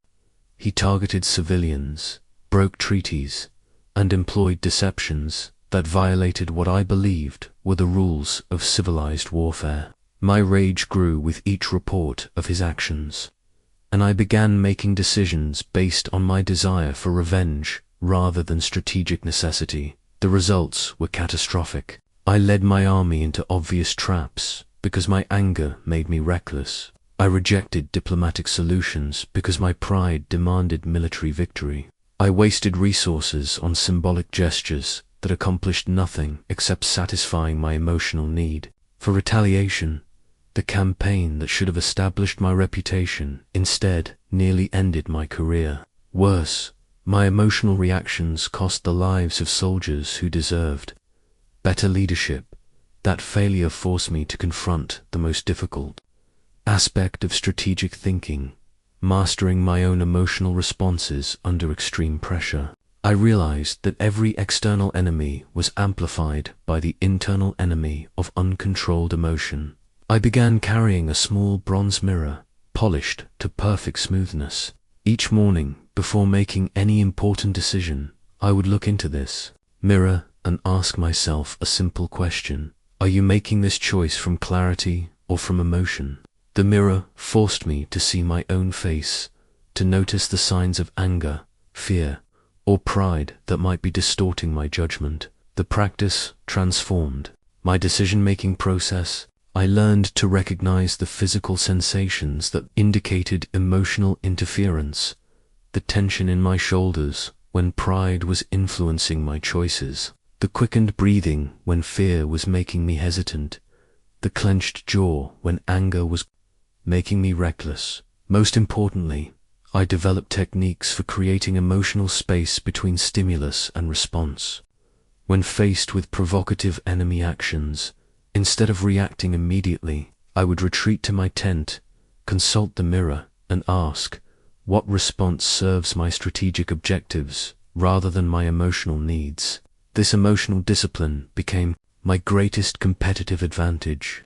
He targeted civilians, broke treaties, and employed deceptions that violated what I believed were the rules of civilized warfare. My rage grew with each report of his actions, and I began making decisions based on my desire for revenge rather than strategic necessity. The results were catastrophic. I led my army into obvious traps because my anger made me reckless. I rejected diplomatic solutions because my pride demanded military victory. I wasted resources on symbolic gestures that accomplished nothing except satisfying my emotional need. For retaliation, the campaign that should have established my reputation instead nearly ended my career. Worse, my emotional reactions cost the lives of soldiers who deserved better leadership. That failure forced me to confront the most difficult aspect of strategic thinking, mastering my own emotional responses under extreme pressure. I realized that every external enemy was amplified by the internal enemy of uncontrolled emotion. I began carrying a small bronze mirror, polished to perfect smoothness. Each morning, before making any important decision, I would look into this mirror and ask myself a simple question. Are you making this choice from clarity or from emotion? The mirror forced me to see my own face, to notice the signs of anger, fear, or pride that might be distorting my judgment. The practice transformed my decision-making process. I learned to recognize the physical sensations that indicated emotional interference, the tension in my shoulders when pride was influencing my choices, the quickened breathing when fear was making me hesitant, the clenched jaw when anger was making me reckless. Most importantly, I developed techniques for creating emotional space between stimulus and response. When faced with provocative enemy actions, instead of reacting immediately, I would retreat to my tent, consult the mirror, and ask, what response serves my strategic objectives rather than my emotional needs? This emotional discipline became my greatest competitive advantage.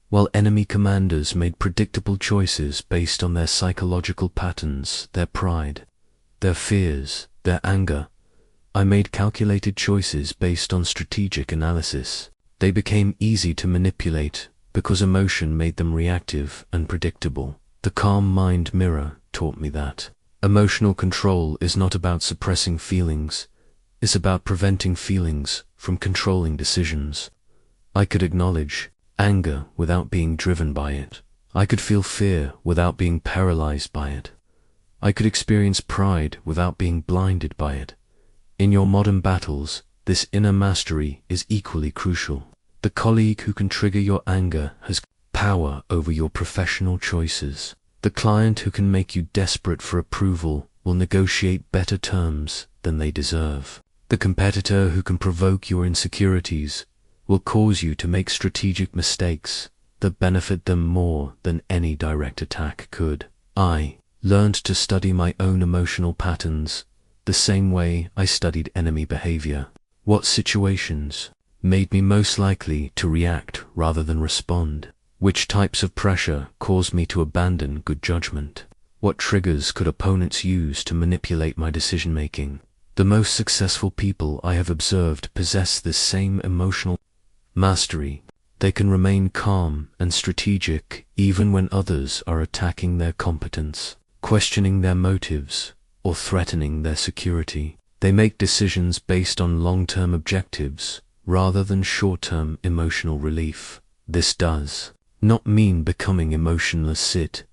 While enemy commanders made predictable choices based on their psychological patterns, their pride, their fears, their anger, I made calculated choices based on strategic analysis. They became easy to manipulate because emotion made them reactive and predictable. The calm mind mirror taught me that emotional control is not about suppressing feelings, it's about preventing feelings from controlling decisions. I could acknowledge anger without being driven by it. I could feel fear without being paralyzed by it. I could experience pride without being blinded by it. In your modern battles, this inner mastery is equally crucial. The colleague who can trigger your anger has power over your professional choices. The client who can make you desperate for approval will negotiate better terms than they deserve. The competitor who can provoke your insecurities will cause you to make strategic mistakes that benefit them more than any direct attack could. I learned to study my own emotional patterns the same way I studied enemy behavior. What situations made me most likely to react rather than respond? Which types of pressure caused me to abandon good judgment? What triggers could opponents use to manipulate my decision-making? The most successful people I have observed possess this same emotional mastery. They can remain calm and strategic even when others are attacking their competence, questioning their motives, or threatening their security. They make decisions based on long-term objectives rather than short-term emotional relief. This does not mean becoming emotionless. It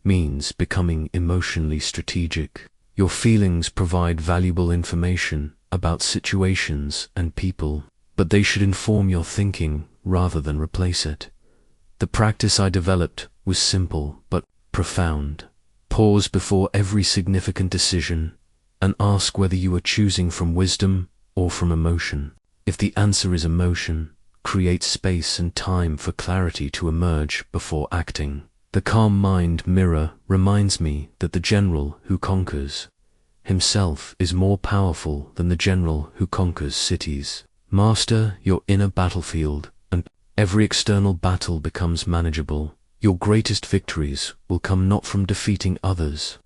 means becoming emotionally strategic. Your feelings provide valuable information about situations and people, but they should inform your thinking rather than replace it. The practice I developed was simple but profound. Pause before every significant decision and ask whether you are choosing from wisdom or from emotion. If the answer is emotion, create space and time for clarity to emerge before acting. The calm mind mirror reminds me that the general who conquers himself is more powerful than the general who conquers cities. Master your inner battlefield, and every external battle becomes manageable. Your greatest victories will come not from defeating others,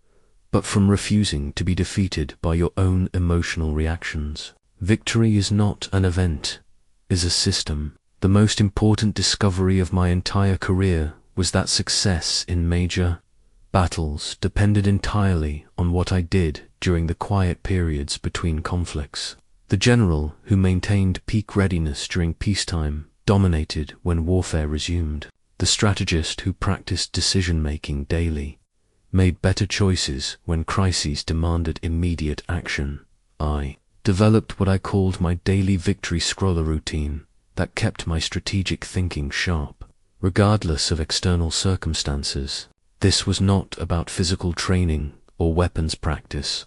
but from refusing to be defeated by your own emotional reactions. Victory is not an event, is a system. The most important discovery of my entire career was that success in major battles depended entirely on what I did during the quiet periods between conflicts. The general who maintained peak readiness during peacetime dominated when warfare resumed. The strategist who practiced decision-making daily made better choices when crises demanded immediate action. I developed what I called my daily victory scroller routine that kept my strategic thinking sharp, regardless of external circumstances. This was not about physical training or weapons practice,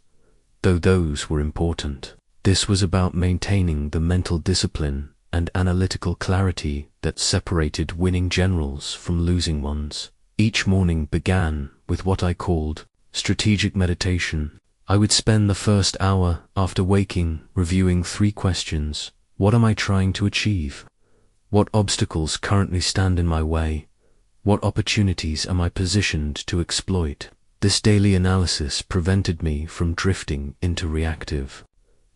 though those were important. This was about maintaining the mental discipline and analytical clarity that separated winning generals from losing ones. Each morning began with what I called strategic meditation. I would spend the first hour after waking reviewing 3 questions. What am I trying to achieve? What obstacles currently stand in my way? What opportunities am I positioned to exploit? This daily analysis prevented me from drifting into reactive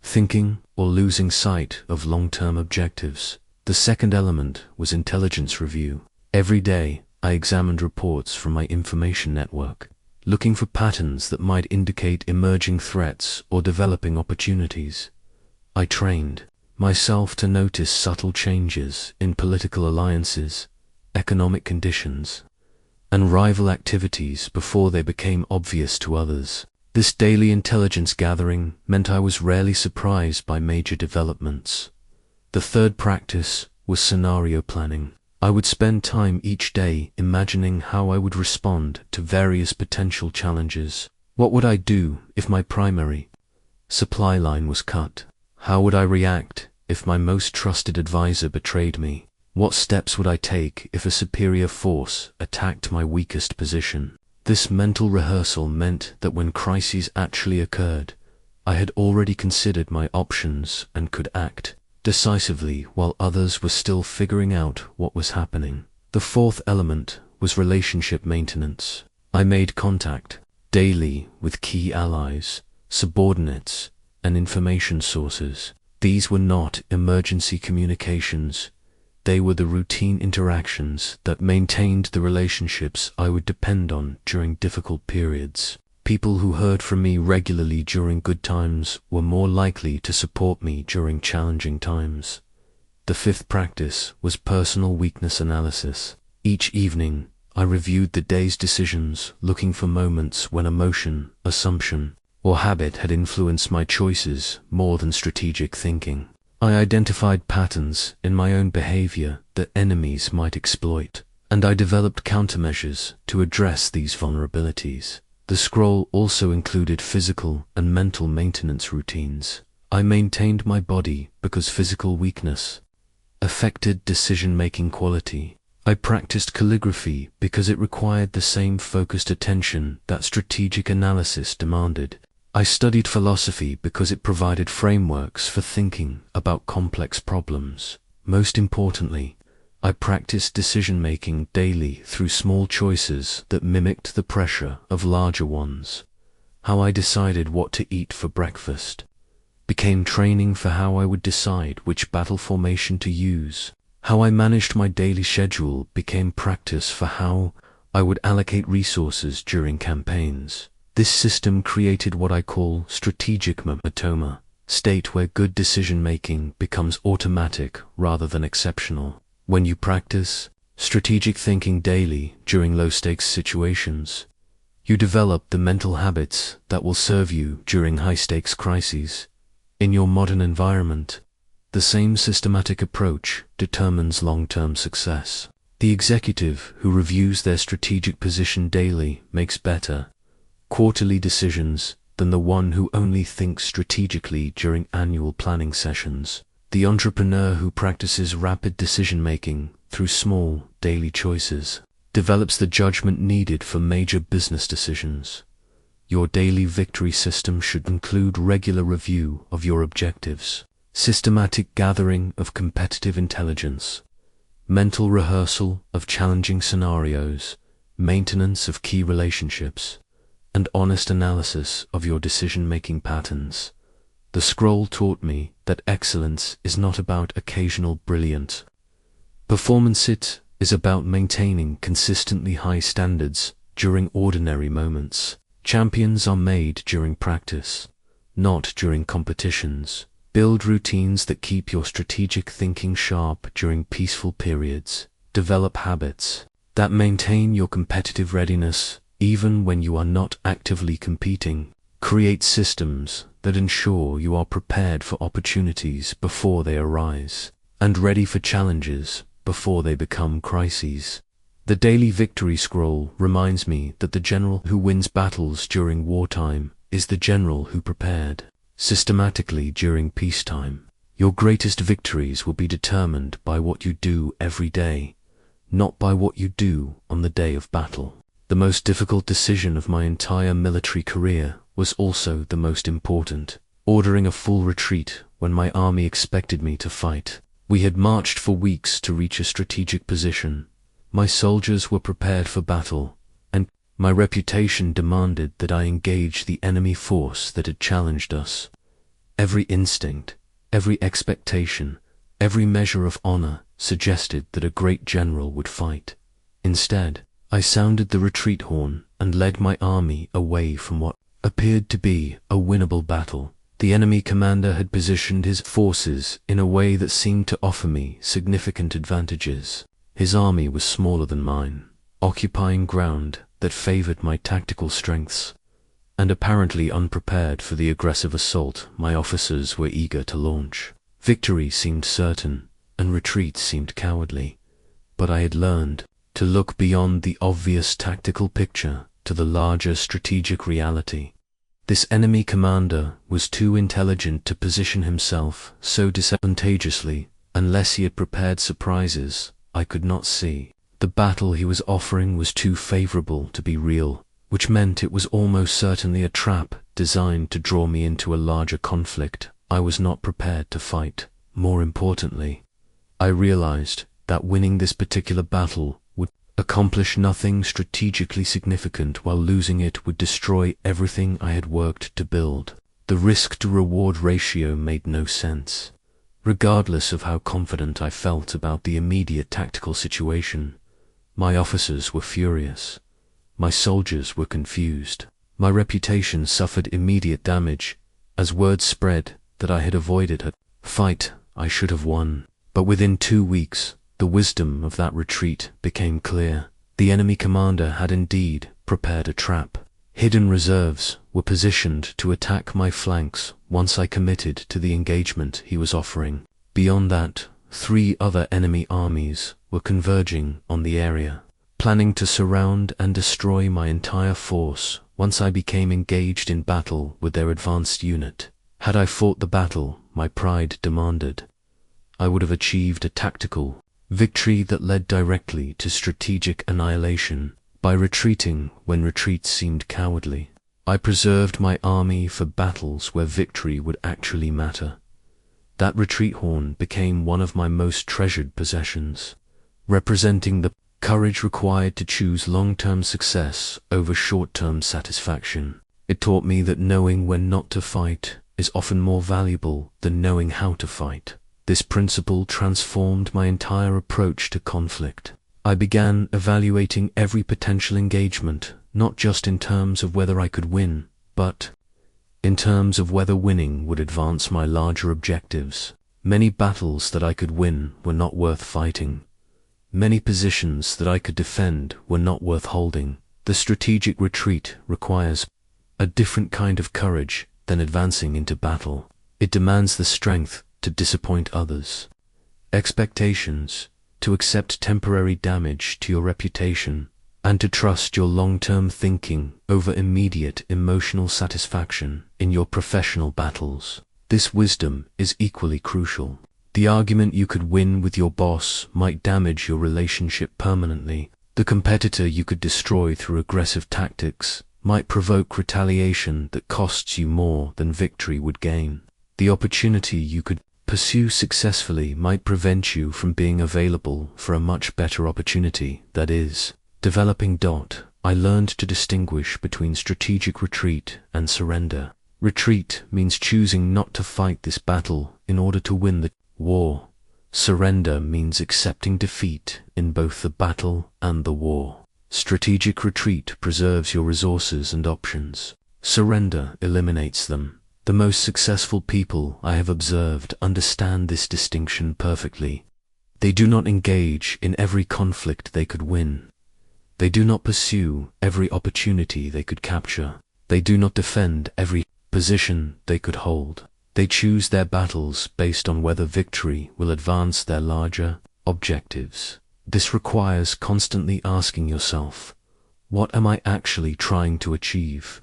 thinking or losing sight of long-term objectives. The second element was intelligence review. Every day, I examined reports from my information network, looking for patterns that might indicate emerging threats or developing opportunities. I trained myself to notice subtle changes in political alliances, economic conditions, and rival activities before they became obvious to others. This daily intelligence gathering meant I was rarely surprised by major developments. The third practice was scenario planning. I would spend time each day imagining how I would respond to various potential challenges. What would I do if my primary supply line was cut? How would I react if my most trusted advisor betrayed me? What steps would I take if a superior force attacked my weakest position? This mental rehearsal meant that when crises actually occurred, I had already considered my options and could act decisively while others were still figuring out what was happening. The fourth element was relationship maintenance. I made contact daily with key allies, subordinates, and information sources. These were not emergency communications. They were the routine interactions that maintained the relationships I would depend on during difficult periods. People who heard from me regularly during good times were more likely to support me during challenging times. The fifth practice was personal weakness analysis. Each evening, I reviewed the day's decisions, looking for moments when emotion, assumption, or habit had influenced my choices more than strategic thinking. I identified patterns in my own behavior that enemies might exploit, and I developed countermeasures to address these vulnerabilities. The scroll also included physical and mental maintenance routines. I maintained my body because physical weakness affected decision-making quality. I practiced calligraphy because it required the same focused attention that strategic analysis demanded. I studied philosophy because it provided frameworks for thinking about complex problems. Most importantly, I practiced decision-making daily through small choices that mimicked the pressure of larger ones. How I decided what to eat for breakfast became training for how I would decide which battle formation to use. How I managed my daily schedule became practice for how I would allocate resources during campaigns. This system created what I call strategic momentum, state where good decision-making becomes automatic rather than exceptional. When you practice strategic thinking daily during low-stakes situations, you develop the mental habits that will serve you during high-stakes crises. In your modern environment, the same systematic approach determines long-term success. The executive who reviews their strategic position daily makes better quarterly decisions than the one who only thinks strategically during annual planning sessions. The entrepreneur who practices rapid decision-making through small, daily choices develops the judgment needed for major business decisions. Your daily victory system should include regular review of your objectives, systematic gathering of competitive intelligence, mental rehearsal of challenging scenarios, maintenance of key relationships, and honest analysis of your decision-making patterns. The scroll taught me that excellence is not about occasional brilliant performance. It is about maintaining consistently high standards during ordinary moments. Champions are made during practice, not during competitions. Build routines that keep your strategic thinking sharp during peaceful periods. Develop habits that maintain your competitive readiness even when you are not actively competing. Create systems that ensure you are prepared for opportunities before they arise, and ready for challenges before they become crises. The daily victory scroll reminds me that the general who wins battles during wartime is the general who prepared systematically during peacetime. Your greatest victories will be determined by what you do every day, not by what you do on the day of battle. The most difficult decision of my entire military career was also the most important, ordering a full retreat when my army expected me to fight. We had marched for weeks to reach a strategic position. My soldiers were prepared for battle, and my reputation demanded that I engage the enemy force that had challenged us. Every instinct, every expectation, every measure of honor suggested that a great general would fight. Instead, I sounded the retreat horn and led my army away from what appeared to be a winnable battle. The enemy commander had positioned his forces in a way that seemed to offer me significant advantages. His army was smaller than mine, occupying ground that favored my tactical strengths, and apparently unprepared for the aggressive assault my officers were eager to launch. Victory seemed certain, and retreat seemed cowardly, but I had learned to look beyond the obvious tactical picture to the larger strategic reality. This enemy commander was too intelligent to position himself so disadvantageously unless he had prepared surprises I could not see. The battle he was offering was too favorable to be real, which meant it was almost certainly a trap designed to draw me into a larger conflict I was not prepared to fight. More importantly, I realized that winning this particular battle would accomplish nothing strategically significant, while losing it would destroy everything I had worked to build. The risk-to-reward ratio made no sense. Regardless of how confident I felt about the immediate tactical situation, my officers were furious. My soldiers were confused. My reputation suffered immediate damage as word spread that I had avoided a fight I should have won. But within 2 weeks, the wisdom of that retreat became clear. The enemy commander had indeed prepared a trap. Hidden reserves were positioned to attack my flanks once I committed to the engagement he was offering. Beyond that, 3 other enemy armies were converging on the area, planning to surround and destroy my entire force once I became engaged in battle with their advanced unit. Had I fought the battle my pride demanded, I would have achieved a tactical victory that led directly to strategic annihilation. By retreating when retreat seemed cowardly, I preserved my army for battles where victory would actually matter. That retreat horn became one of my most treasured possessions, representing the courage required to choose long-term success over short-term satisfaction. It taught me that knowing when not to fight is often more valuable than knowing how to fight. This principle transformed my entire approach to conflict. I began evaluating every potential engagement, not just in terms of whether I could win, but in terms of whether winning would advance my larger objectives. Many battles that I could win were not worth fighting. Many positions that I could defend were not worth holding. The strategic retreat requires a different kind of courage than advancing into battle. It demands the strength to disappoint others, expectations, to accept temporary damage to your reputation, and to trust your long-term thinking over immediate emotional satisfaction in your professional battles. This wisdom is equally crucial. The argument you could win with your boss might damage your relationship permanently. The competitor you could destroy through aggressive tactics might provoke retaliation that costs you more than victory would gain. The opportunity you could pursue successfully might prevent you from being available for a much better opportunity, that is, developing. I learned to distinguish between strategic retreat and surrender. Retreat means choosing not to fight this battle in order to win the war. Surrender means accepting defeat in both the battle and the war. Strategic retreat preserves your resources and options. Surrender eliminates them. The most successful people I have observed understand this distinction perfectly. They do not engage in every conflict they could win. They do not pursue every opportunity they could capture. They do not defend every position they could hold. They choose their battles based on whether victory will advance their larger objectives. This requires constantly asking yourself, what am I actually trying to achieve?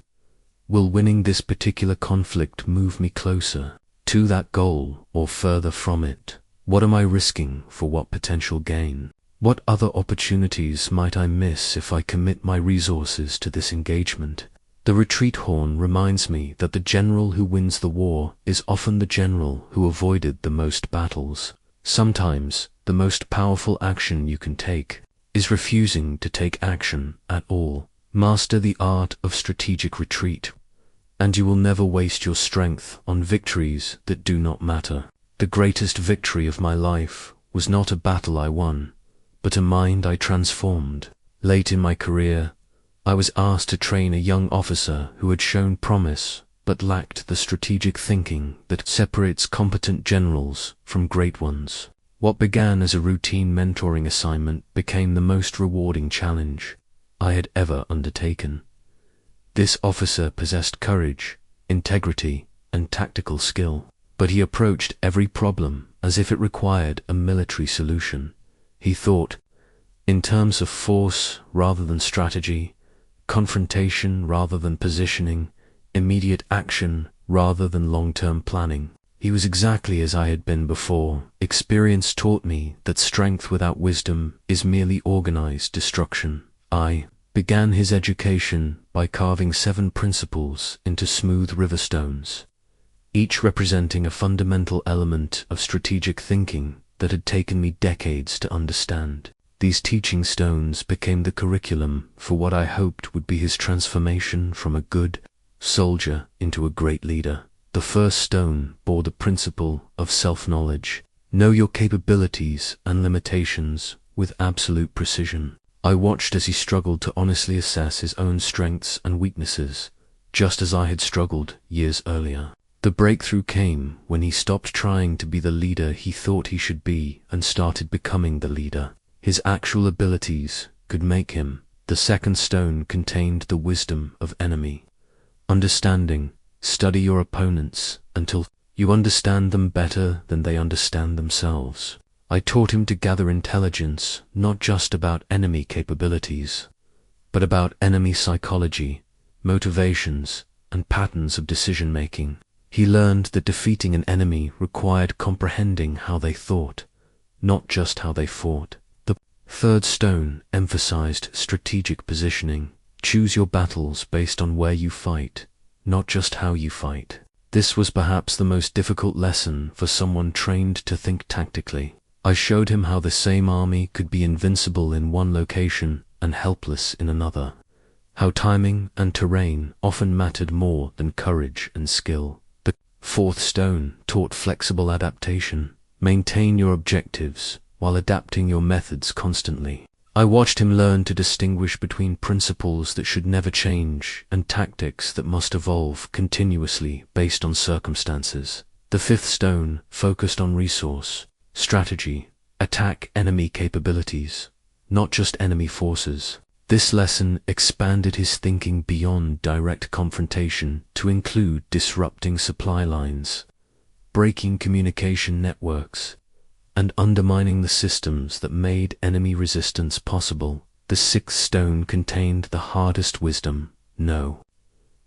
Will winning this particular conflict move me closer to that goal or further from it? What am I risking for what potential gain? What other opportunities might I miss if I commit my resources to this engagement? The retreat horn reminds me that the general who wins the war is often the general who avoided the most battles. Sometimes, the most powerful action you can take is refusing to take action at all. Master the art of strategic retreat, and you will never waste your strength on victories that do not matter. The greatest victory of my life was not a battle I won, but a mind I transformed. Late in my career, I was asked to train a young officer who had shown promise but lacked the strategic thinking that separates competent generals from great ones. What began as a routine mentoring assignment became the most rewarding challenge I had ever undertaken. This officer possessed courage, integrity, and tactical skill, but he approached every problem as if it required a military solution. He thought in terms of force rather than strategy, confrontation rather than positioning, immediate action rather than long-term planning. He was exactly as I had been before. Experience taught me that strength without wisdom is merely organized destruction. I began his education by carving 7 principles into smooth river stones, each representing a fundamental element of strategic thinking that had taken me decades to understand. These teaching stones became the curriculum for what I hoped would be his transformation from a good soldier into a great leader. The first stone bore the principle of self-knowledge. Know your capabilities and limitations with absolute precision. I watched as he struggled to honestly assess his own strengths and weaknesses, just as I had struggled years earlier. The breakthrough came when he stopped trying to be the leader he thought he should be and started becoming the leader his actual abilities could make him. The second stone contained the wisdom of enemy. Understanding. Study your opponents until you understand them better than they understand themselves. I taught him to gather intelligence not just about enemy capabilities, but about enemy psychology, motivations, and patterns of decision-making. He learned that defeating an enemy required comprehending how they thought, not just how they fought. The third stone emphasized strategic positioning. Choose your battles based on where you fight, not just how you fight. This was perhaps the most difficult lesson for someone trained to think tactically. I showed him how the same army could be invincible in one location and helpless in another. How timing and terrain often mattered more than courage and skill. The fourth stone taught flexible adaptation. Maintain your objectives while adapting your methods constantly. I watched him learn to distinguish between principles that should never change and tactics that must evolve continuously based on circumstances. The fifth stone focused on resource, strategy, attack enemy capabilities, not just enemy forces. This lesson expanded his thinking beyond direct confrontation to include disrupting supply lines, breaking communication networks, and undermining the systems that made enemy resistance possible. The sixth stone contained the hardest wisdom: know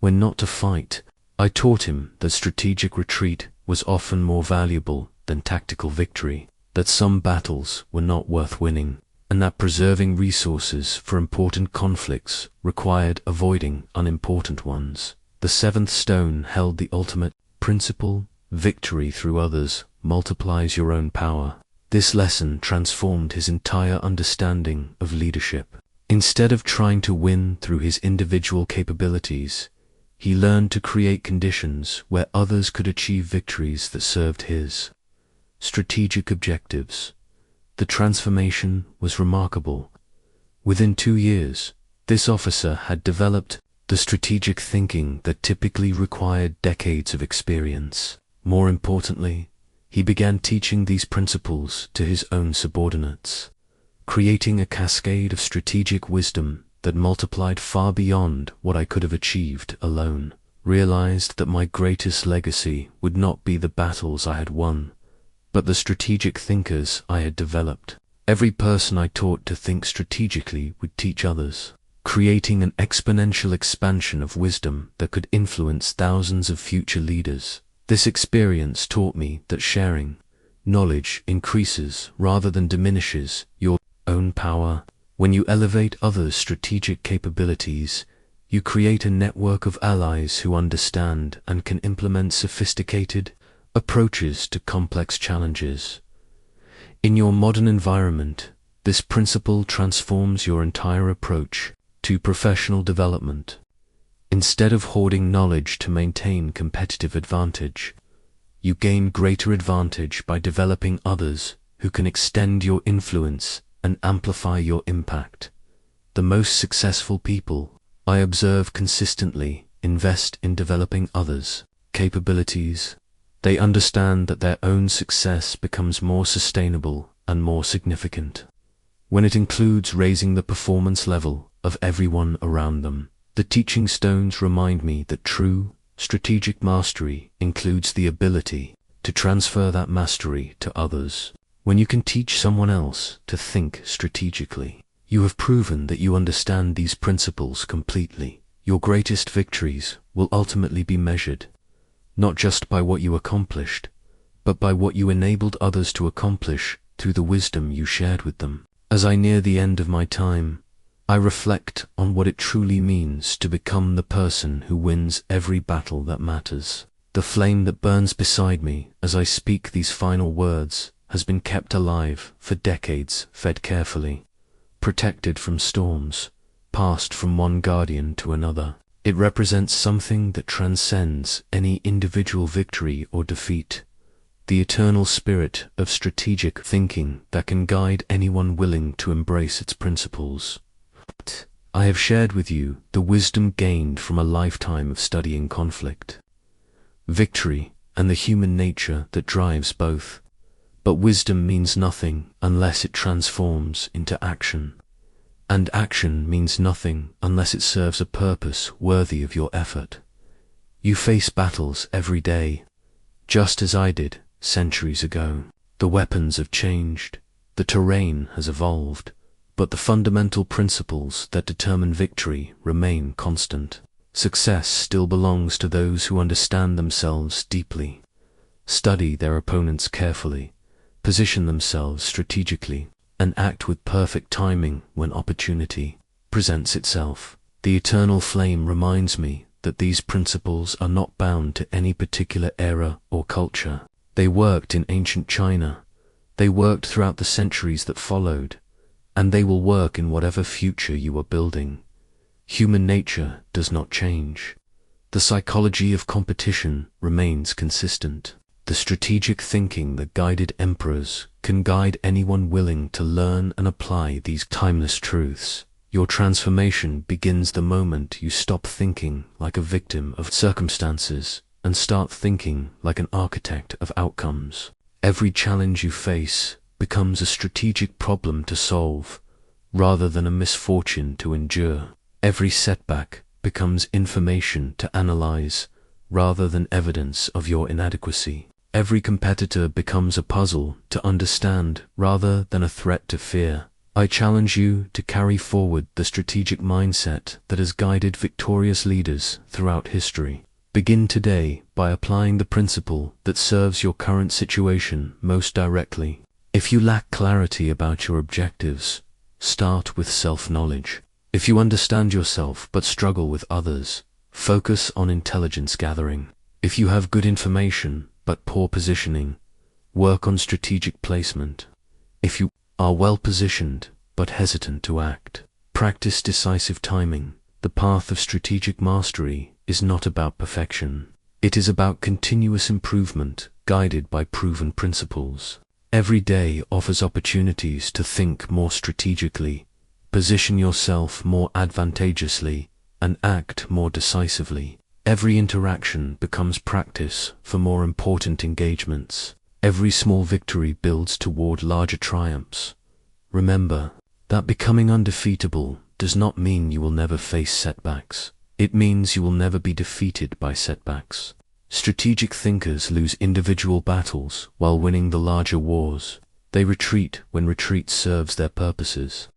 when not to fight. I taught him that strategic retreat was often more valuable than tactical victory, that some battles were not worth winning, and that preserving resources for important conflicts required avoiding unimportant ones. The seventh stone held the ultimate principle: victory through others multiplies your own power. This lesson transformed his entire understanding of leadership. Instead of trying to win through his individual capabilities, he learned to create conditions where others could achieve victories that served his strategic objectives. The transformation was remarkable. Within 2 years, this officer had developed the strategic thinking that typically required decades of experience. More importantly, he began teaching these principles to his own subordinates. creating a cascade of strategic wisdom that multiplied far beyond what I could have achieved alone. Realized that my greatest legacy would not be the battles I had won, but the strategic thinkers I had developed. Every person I taught to think strategically would teach others, creating an exponential expansion of wisdom that could influence thousands of future leaders. This experience taught me that sharing knowledge increases rather than diminishes your own power. When you elevate others' strategic capabilities, you create a network of allies who understand and can implement sophisticated approaches to complex challenges. In your modern environment, this principle transforms your entire approach to professional development. Instead of hoarding knowledge to maintain competitive advantage, you gain greater advantage by developing others who can extend your influence and amplify your impact. The most successful people I observe consistently invest in developing others' capabilities. They understand that their own success becomes more sustainable and more significant when it includes raising the performance level of everyone around them. The teaching stones remind me that true strategic mastery includes the ability to transfer that mastery to others. When you can teach someone else to think strategically, you have proven that you understand these principles completely. Your greatest victories will ultimately be measured, not just by what you accomplished, but by what you enabled others to accomplish through the wisdom you shared with them. As I near the end of my time, I reflect on what it truly means to become the person who wins every battle that matters. The flame that burns beside me as I speak these final words has been kept alive for decades, fed carefully, protected from storms, passed from one guardian to another. It represents something that transcends any individual victory or defeat, the eternal spirit of strategic thinking that can guide anyone willing to embrace its principles. I have shared with you the wisdom gained from a lifetime of studying conflict, victory, and the human nature that drives both. But wisdom means nothing unless it transforms into action, and action means nothing unless it serves a purpose worthy of your effort. You face battles every day, just as I did centuries ago. The weapons have changed, the terrain has evolved, but the fundamental principles that determine victory remain constant. Success still belongs to those who understand themselves deeply, study their opponents carefully, position themselves strategically, and act with perfect timing when opportunity presents itself. The eternal flame reminds me that these principles are not bound to any particular era or culture. They worked in ancient China, they worked throughout the centuries that followed, and they will work in whatever future you are building. Human nature does not change. The psychology of competition remains consistent. The strategic thinking that guided emperors can guide anyone willing to learn and apply these timeless truths. Your transformation begins the moment you stop thinking like a victim of circumstances and start thinking like an architect of outcomes. Every challenge you face becomes a strategic problem to solve, rather than a misfortune to endure. Every setback becomes information to analyze, rather than evidence of your inadequacy. Every competitor becomes a puzzle to understand rather than a threat to fear. I challenge you to carry forward the strategic mindset that has guided victorious leaders throughout history. Begin today by applying the principle that serves your current situation most directly. If you lack clarity about your objectives, start with self-knowledge. If you understand yourself but struggle with others, focus on intelligence gathering. If you have good information but poor positioning, work on strategic placement. If you are well positioned but hesitant to act, practice decisive timing. The path of strategic mastery is not about perfection. It is about continuous improvement guided by proven principles. Every day offers opportunities to think more strategically, position yourself more advantageously, and act more decisively. Every interaction becomes practice for more important engagements. Every small victory builds toward larger triumphs. Remember that becoming undefeatable does not mean you will never face setbacks. It means you will never be defeated by setbacks. Strategic thinkers lose individual battles while winning the larger wars. They retreat when retreat serves their purposes,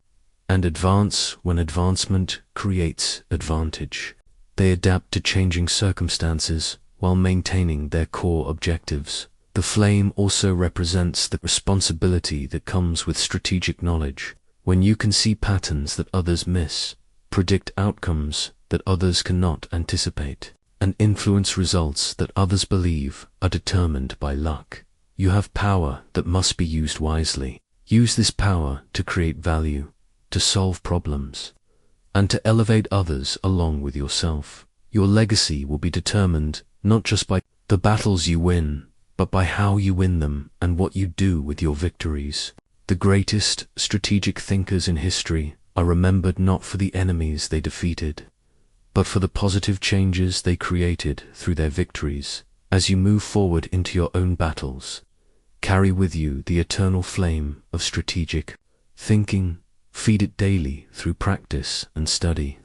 and advance when advancement creates advantage. They adapt to changing circumstances while maintaining their core objectives. The flame also represents the responsibility that comes with strategic knowledge. When you can see patterns that others miss, predict outcomes that others cannot anticipate, and influence results that others believe are determined by luck, you have power that must be used wisely. Use this power to create value, to solve problems, and to elevate others along with yourself. Your legacy will be determined not just by the battles you win, but by how you win them and what you do with your victories. The greatest strategic thinkers in history are remembered not for the enemies they defeated, but for the positive changes they created through their victories. As you move forward into your own battles, carry with you the eternal flame of strategic thinking. Feed it daily through practice and study.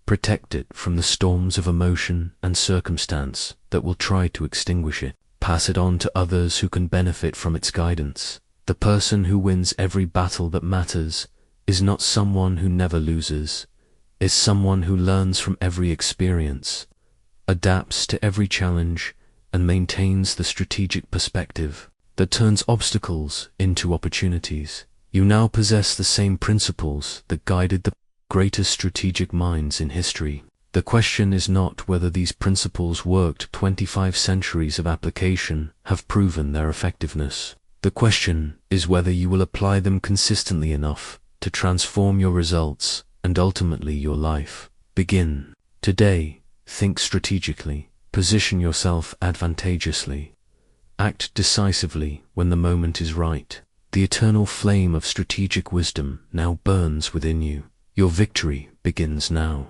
Protect it from the storms of emotion and circumstance that will try to extinguish it. Pass it on to others who can benefit from its guidance. The person who wins every battle that matters is not someone who never loses, is someone who learns from every experience, adapts to every challenge, and maintains the strategic perspective that turns obstacles into opportunities. You now possess the same principles that guided the greatest strategic minds in history. The question is not whether these principles worked. 25 centuries of application have proven their effectiveness. The question is whether you will apply them consistently enough to transform your results and ultimately your life. Begin today. Think strategically. Position yourself advantageously. Act decisively when the moment is right. The eternal flame of strategic wisdom now burns within you. Your victory begins now.